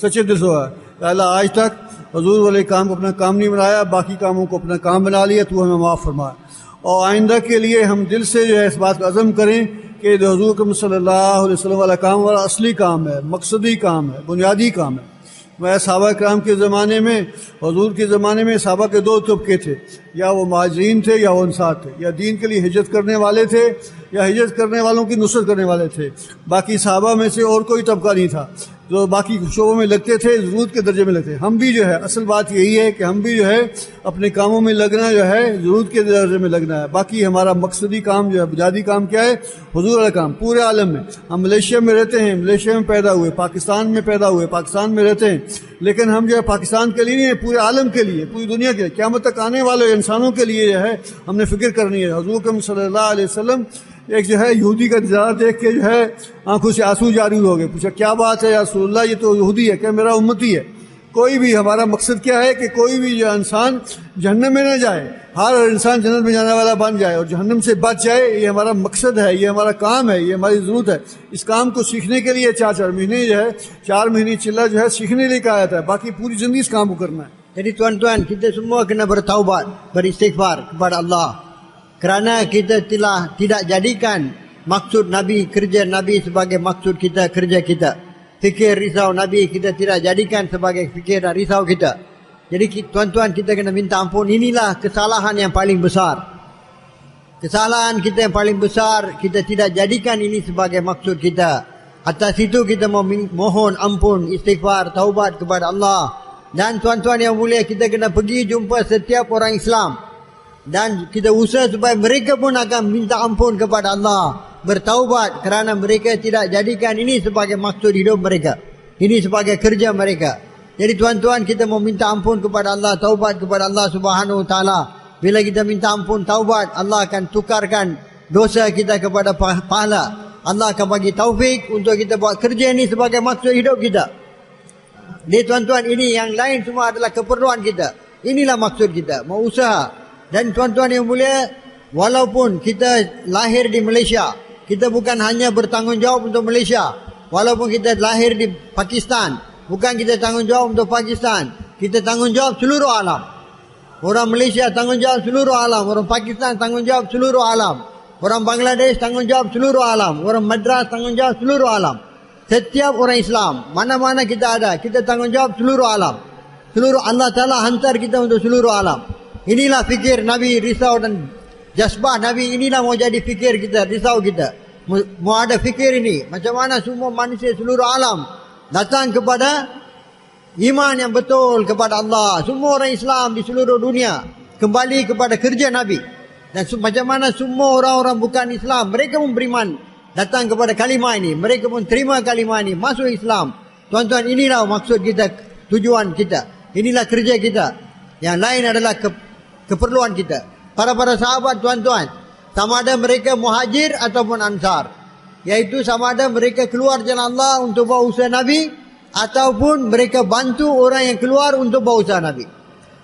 [SPEAKER 1] सच्चे दिल से। अल्लाह आज तक हुजूर वाले काम को अपना काम नहीं बनाया, बाकी कामों को अपना काम बना लिया, तू हमें माफ़ फरमा। और आइंदा के लिए हम दिल से जो है इस बात का अज़म करें कि हुजूर अकरम सल्लल्लाहु अलैहि वसल्लम वाला काम वाला असली काम है, मकसदी काम है, बुनियादी काम है। मैं सहाबा कराम के ज़माने में, हुजूर के ज़माने में सहाबा के दो तबके थे, या वो मुहाजिरीन थे या वो अंसार थे, या दीन के लिए हिजरत करने वाले थे या हिजरत करने वालों की नुसरत करने वाले थे। बाकी सहाबा में से और कोई तबका नहीं था जो बाकी शोबों में लगते थे, ज़रूरत के दर्जे में लगते। हम भी जो है, असल बात यही है कि हम भी जो है अपने कामों में लगना जो है ज़रूरत के दर्जे में लगना है। बाकी हमारा मकसदी काम जो है, बुनियादी काम क्या है? हुजूर वाला काम। पूरे आलम में हम मलेशिया में रहते हैं, मलेशिया में पैदा हुए, पाकिस्तान में पैदा हुए, पाकिस्तान में रहते हैं, लेकिन हम जो है पाकिस्तान के लिए नहीं है, पूरे आलम के लिए, पूरी दुनिया के लिए, क़यामत तक आने वाले इंसानों के लिए जो है हमने फ़िक्र करनी है। हुजूर अकरम सल्लल्लाहु अलैहि वसल्लम एक जो है यहूदी का नज़ारा देख के जो है आंखों से आंसू जारी हो गए। पूछा, क्या बात है या रसूलल्लाह, ये तो यहूदी है, क्या मेरा उम्मती है? कोई भी, हमारा मकसद क्या है कि कोई भी जो इंसान जहन्नम में न जाए, हर इंसान जन्नत में जाने वाला बन जाए और जहन्नम से बच जाए। ये हमारा मकसद है, ये हमारा काम है, ये हमारी ज़रूरत है। इस काम को सीखने के लिए 4 महीने जो है, 4 महीने चिल्ला जो है सीखने लिए कहा जाता है, बाकी पूरी ज़िंदगी इस काम को करना है।
[SPEAKER 2] Jadi tuan-tuan, kita semua kena bertaubat, beristighfar kepada Allah. Kerana kita telah tidak jadikan maksud Nabi, kerja Nabi sebagai maksud kita, kerja kita. Fikir risau Nabi kita tidak jadikan sebagai fikir dan risau kita. Jadi tuan-tuan, kita kena minta ampun. Inilah kesalahan yang paling besar. Kesalahan kita yang paling besar, kita tidak jadikan ini sebagai maksud kita. Atas itu kita mohon ampun, istighfar, taubat kepada Allah. Dan tuan-tuan yang mulia, kita kena pergi jumpa setiap orang Islam. Dan kita usaha supaya mereka pun akan minta ampun kepada Allah, bertaubat kerana mereka tidak jadikan ini sebagai maksud hidup mereka, ini sebagai kerja mereka. Jadi tuan-tuan, kita mau minta ampun kepada Allah, taubat kepada Allah Subhanahu Wa Taala. Bila kita minta ampun, taubat, Allah akan tukarkan dosa kita kepada pahala. Allah akan bagi taufik untuk kita buat kerja ini sebagai maksud hidup kita. Jadi tuan-tuan, ini yang lain semua adalah keperluan kita. Inilah maksud kita, mau usaha. Dan tuan-tuan yang mulia, walaupun kita lahir di Malaysia, kita bukan hanya bertanggungjawab untuk Malaysia. Walaupun kita lahir di Pakistan, bukan kita tanggungjawab untuk Pakistan, kita tanggungjawab seluruh alam. Orang Malaysia tanggungjawab seluruh alam, orang Pakistan tanggungjawab seluruh alam, orang Bangladesh tanggungjawab seluruh alam, orang Madras tanggungjawab seluruh alam. Setiap orang Islam, mana-mana kita ada, kita tanggungjawab seluruh alam. Seluruh Allah Ta'ala hantar kita untuk seluruh alam. Inilah fikir Nabi, risau dan jazbah Nabi. Inilah mau jadi fikir kita, risau kita. Mau ada fikir ini, macam mana semua manusia seluruh alam datang kepada iman yang betul kepada Allah. Semua orang Islam di seluruh dunia kembali kepada kerja Nabi. Dan macam mana semua orang-orang bukan Islam, mereka pun beriman datang kepada kalimah ini. Mereka pun terima kalimah ini, masuk Islam. Tuan-tuan, inilah maksud kita, tujuan kita. Inilah kerja kita. Yang lain adalah keperluan kita. Para sahabat, tuan-tuan, sama ada mereka muhajir ataupun ansar, yaitu sama ada mereka keluar jalan Allah untuk bawa usaha Nabi, ataupun mereka bantu orang yang keluar untuk bawa usaha Nabi.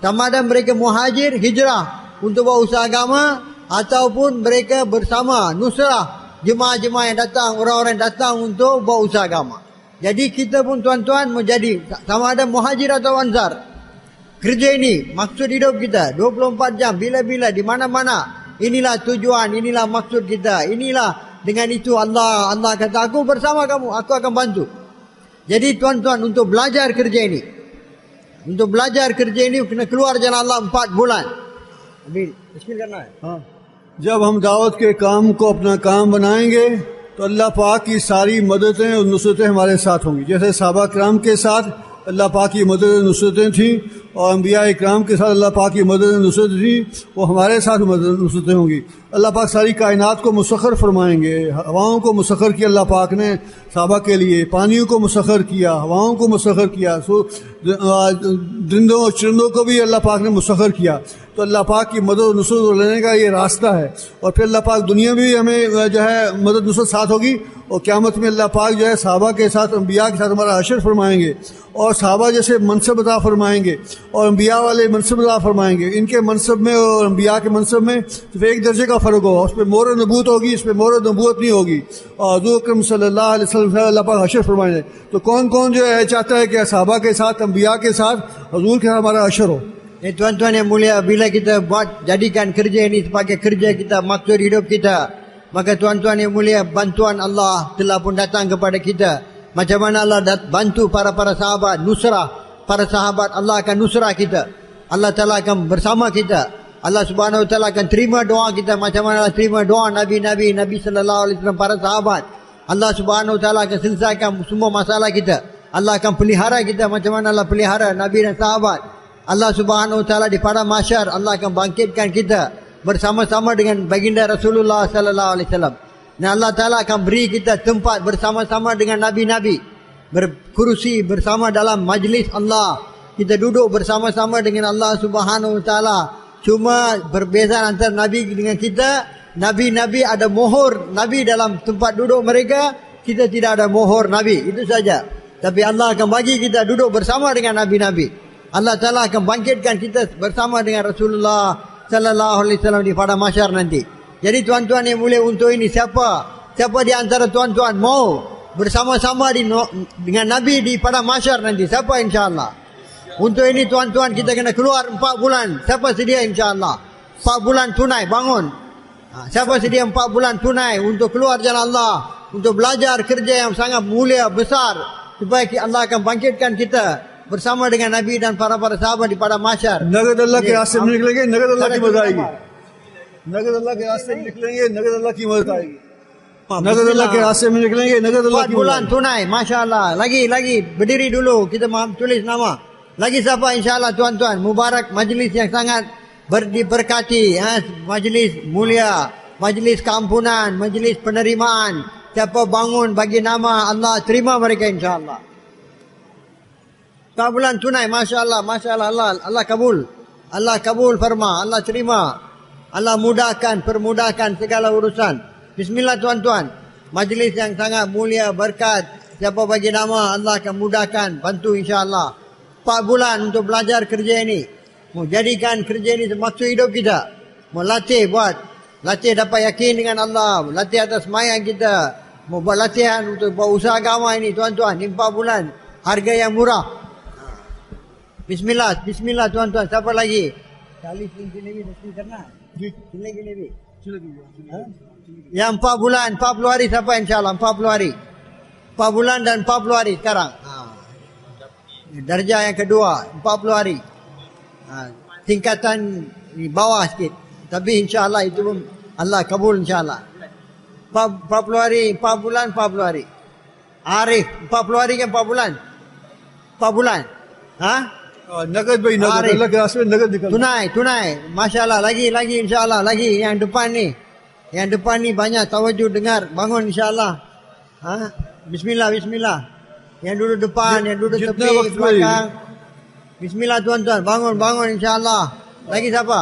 [SPEAKER 2] Sama ada mereka muhajir, hijrah untuk bawa usaha agama, ataupun mereka bersama nusrah jemaah-jemaah yang datang, orang-orang yang datang untuk bawa usaha agama. Jadi kita pun, tuan-tuan, menjadi sama ada muhajir atau ansar. Kerja ini maksud hidup kita 24 jam, bila-bila, di mana-mana. Inilah tujuan, inilah maksud kita. Inilah dengan itu Allah kata, aku bersama kamu, aku akan bantu. Jadi tuan-tuan, untuk belajar kerja ini, kena keluar jalan Allah 4 bulan.
[SPEAKER 1] जब हम दावत के काम को अपना काम बनाएंगे तो अल्लाह पाक की सारी मददें और नुसरतें हमारे साथ होंगी। जैसे सहाबा किराम के साथ अल्लाह पाक की मदद नुसरतें थी और अंबिया इकराम के साथ अल्लाह पाक की मदद नुसरतें थी, वो हमारे साथ मदद नुसरतें होंगी। अल्लाह पाक सारी कायनात को मुसख्खर फरमाएंगे। हवाओं को मुसख्खर किया अल्लाह पाक ने सहाबा के लिए, पानियों को मुसख्खर किया, हवाओं को मुसख्खर किया, दरिंदों और चरिंदों को भी अल्लाह पाक ने मुसख्खर किया। तो अल्लाह पाक की मदद और नुसरत लेने का ये रास्ता है। और फिर अल्लाह पाक दुनिया में भी हमें जो है मदद नुसरत साथ होगी, और क़यामत में अल्लाह पाक जो है सहाबा के साथ, अंबिया के साथ हमारा हशर फरमाएंगे, और सहाबा जैसे मनसब अता फरमाएंगे और अंबिया वाले मनसब अता फरमाएंगे। इनके मनसब में और अंबिया के मनसब में सिर्फ एक दर्जे का फ़र्क होगा, उस पर मोहर नबूत होगी, इस पर मोहर नबूत नहीं होगी। और हज़ूर अकरम सल्लल्लाहु अलैहि वसल्लम अल्लाह पाक हशर फरमाएंगे। तो कौन कौन जो है चाहता है कि सहाबा के साथ, अंबिया के साथ, हज़ूर के साथ हमारा हशर हो।
[SPEAKER 2] Tuan-tuan yang mulia, bila kita jadikan kerja ini sebagai kerja kita, maksud hidup kita, maka tuan-tuan yang mulia, bantuan Allah telah pun datang kepada kita. Macam mana Allah bantu para sahabat, nusrah para sahabat, Allah akan nusrah kita. Allah Ta'ala akan bersama kita. Allah Subhanahu Wa Ta'ala akan terima doa kita macam mana Allah terima doa Nabi sallallahu alaihi wasallam, para sahabat. Allah Subhanahu Wa Ta'ala akan selesaikan semua masalah kita. Allah akan pelihara kita macam mana Allah pelihara Nabi dan sahabat. Allah Subhanahu Wa Ta'ala di padang mahsyar, Allah akan bangkitkan kita bersama-sama dengan baginda Rasulullah sallallahu alaihi wasallam. Dan Allah Ta'ala akan beri kita tempat bersama-sama dengan nabi-nabi, berkerusi bersama dalam majlis Allah. Kita duduk bersama-sama dengan Allah Subhanahu Wa Ta'ala. Cuma berbeza antara nabi dengan kita, nabi-nabi ada mohor nabi dalam tempat duduk mereka, kita tidak ada mohor nabi, itu saja. Tapi Allah akan bagi kita duduk bersama dengan nabi-nabi. Allah Ta'ala akan bangkitkan kita bersama dengan Rasulullah sallallahu alaihi wasallam di padang mahsyar nanti. Jadi tuan-tuan yang mulia, untuk ini siapa di antara tuan-tuan mau bersama-sama dengan Nabi di padang mahsyar nanti? Siapa insya-Allah? Untuk ini tuan-tuan, kita kena keluar 4 bulan. Siapa sedia insya-Allah? 4 bulan tunai, bangun. Siapa sedia 4 bulan tunai untuk keluar jalan Allah, untuk belajar kerja yang sangat mulia, besar, supaya Allah akan bangkitkan kita bersama dengan Nabi dan para sahabat di padang mahsyar.
[SPEAKER 1] नगद अल्लाह के रास्ते में निकलेंगे, नगद अल्लाह की मदद आएगी। नगद अल्लाह के रास्ते में निकलेंगे, नगद अल्लाह की मदद आएगी। नगद अल्लाह के रास्ते में निकलेंगे, नगद अल्लाह की
[SPEAKER 2] 4 bulan tunai, masya-Allah. Lagi berdiri dulu, kita tulis nama. Lagi siapa insya-Allah tuan-tuan? Mubarak majlis yang sangat diberkati, majlis mulia, majlis keampunan, majlis penerimaan. Siapa bangun bagi nama, Allah terima mereka insya-Allah. 4 bulan tunai, masya-Allah, Allah kabul. Allah kabul farma, Allah terima. Allah permudahkan segala urusan. Bismillah tuan-tuan. Majlis yang sangat mulia, berkat. Siapa bagi nama, Allah akan mudahkan, bantu insya-Allah. 4 bulan untuk belajar kerja ini. Mau jadikan kerja ini maksud hidup kita. Mau latih dapat yakin dengan Allah, latih atas mayang kita. Mau buat latihan untuk buat usaha agama ini tuan-tuan. Ini 4 bulan. Harga yang murah. Bismillah tuan-tuan. Siapa lagi? Kali sini karena. Sini. Yang 4 bulan, 40 hari siapa insya-Allah? 40 hari. 4 bulan dan 40 hari sekarang. Darjah yang kedua, 40 hari. Tingkatan di bawah sikit. Tapi insya-Allah itu pun Allah kabul insya-Allah. 40 hari, 4 bulan, 40 hari. Arif, 40 hari kan 4 bulan? 4 bulan.
[SPEAKER 1] नगद भाई, नगद अल्लाह के रास्ते में नगद निकल।
[SPEAKER 2] Tunai. Masya-Allah, lagi insya-Allah, lagi yang depan ni. Yang depan ni banyak tawajuh dengar. Bangun insyaAllah. Bismillah, bismillah. Yang duduk depan, yang duduk tepi, belakang. Bismillah tuan-tuan. Bangun, bangun insyaAllah. Lagi siapa?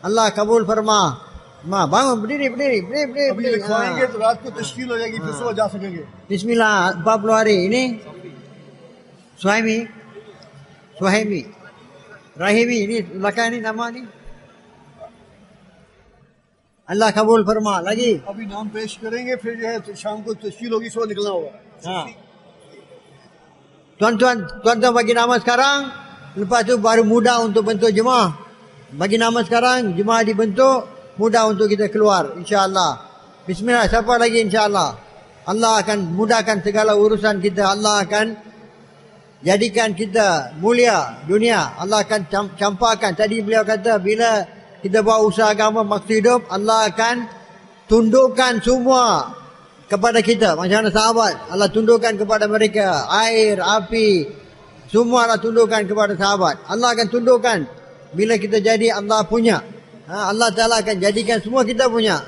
[SPEAKER 2] Allah kabul farma. Bangun, berdiri.
[SPEAKER 1] अभी लिखवाएंगे तो रात को तश्कील हो जाएगी, फिर सुबह जा सकेंगे.
[SPEAKER 2] Bismillah, 40 hari. Ini Suhaimi. Rahimi, ini belakang ni nama ni. Allah kabul farma. Lagi.
[SPEAKER 1] अभी नाम पेश करेंगे, फिर जो है तो शाम को तश्कील होगी, सुबह निकलना होगा.
[SPEAKER 2] Tuan-tuan bagi nama sekarang. Lepas tu baru mudah untuk bentuk jemaah. Bagi nama sekarang, jemaah dibentuk, mudah untuk kita keluar, insyaAllah. Bismillah, siapa lagi insyaAllah? Allah akan mudahkan segala urusan kita. Allah akan jadikan kita mulia dunia. Allah akan campakkan. Tadi beliau kata, bila kita buat usaha agama maksud hidup, Allah akan tundukkan semua kepada kita. Macam mana sahabat, Allah tundukkan kepada mereka. Air, api, semua Allah tundukkan kepada sahabat. Allah akan tundukkan bila kita jadi Allah punya. Allah Ta'ala akan jadikan semua kita punya.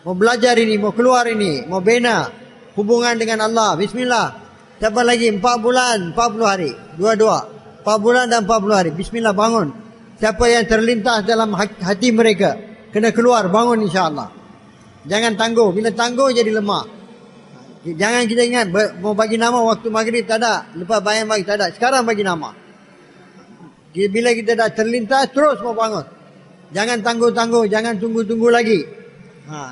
[SPEAKER 2] Mau belajar ini, mau keluar ini, mau bina hubungan dengan Allah. Bismillah. Siapa lagi? 4 bulan, 40 hari. Dua-dua. 4 bulan dan 40 hari. Bismillah, bangun. Siapa yang terlintas dalam hati mereka, kena keluar, bangun insyaAllah. Jangan tangguh. Bila tangguh jadi lemah. Jangan kita ingat, mau bagi nama waktu maghrib tak ada. Lepas bayang bagi tak ada. Sekarang bagi nama. Bila kita dah terlintas, terus mau bangun. Jangan tangguh-tangguh, jangan tunggu-tunggu lagi.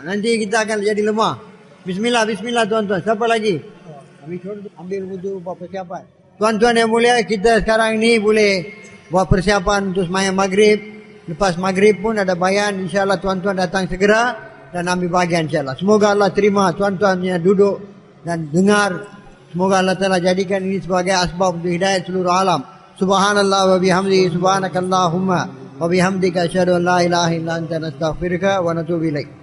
[SPEAKER 2] Nanti kita akan jadi lemah. Bismillah, bismillah tuan-tuan. Siapa lagi? Ambil wudu buat persiapan. Tuan-tuan yang mulia, kita sekarang ini boleh buat persiapan untuk sembahyang maghrib. Lepas maghrib pun ada bayan. InsyaAllah tuan-tuan datang segera dan ambil bahagian insyaAllah. Semoga Allah terima tuan-tuan yang duduk dan dengar. Semoga Allah Ta'ala jadikan ini sebagai asbab untuk hidayah seluruh alam. Subhanallah wa bihamdihi, subhanakallahumma wa bihamdika asyhadu an la ilaha illa anta nastaghfiruka wa natubu ilaik.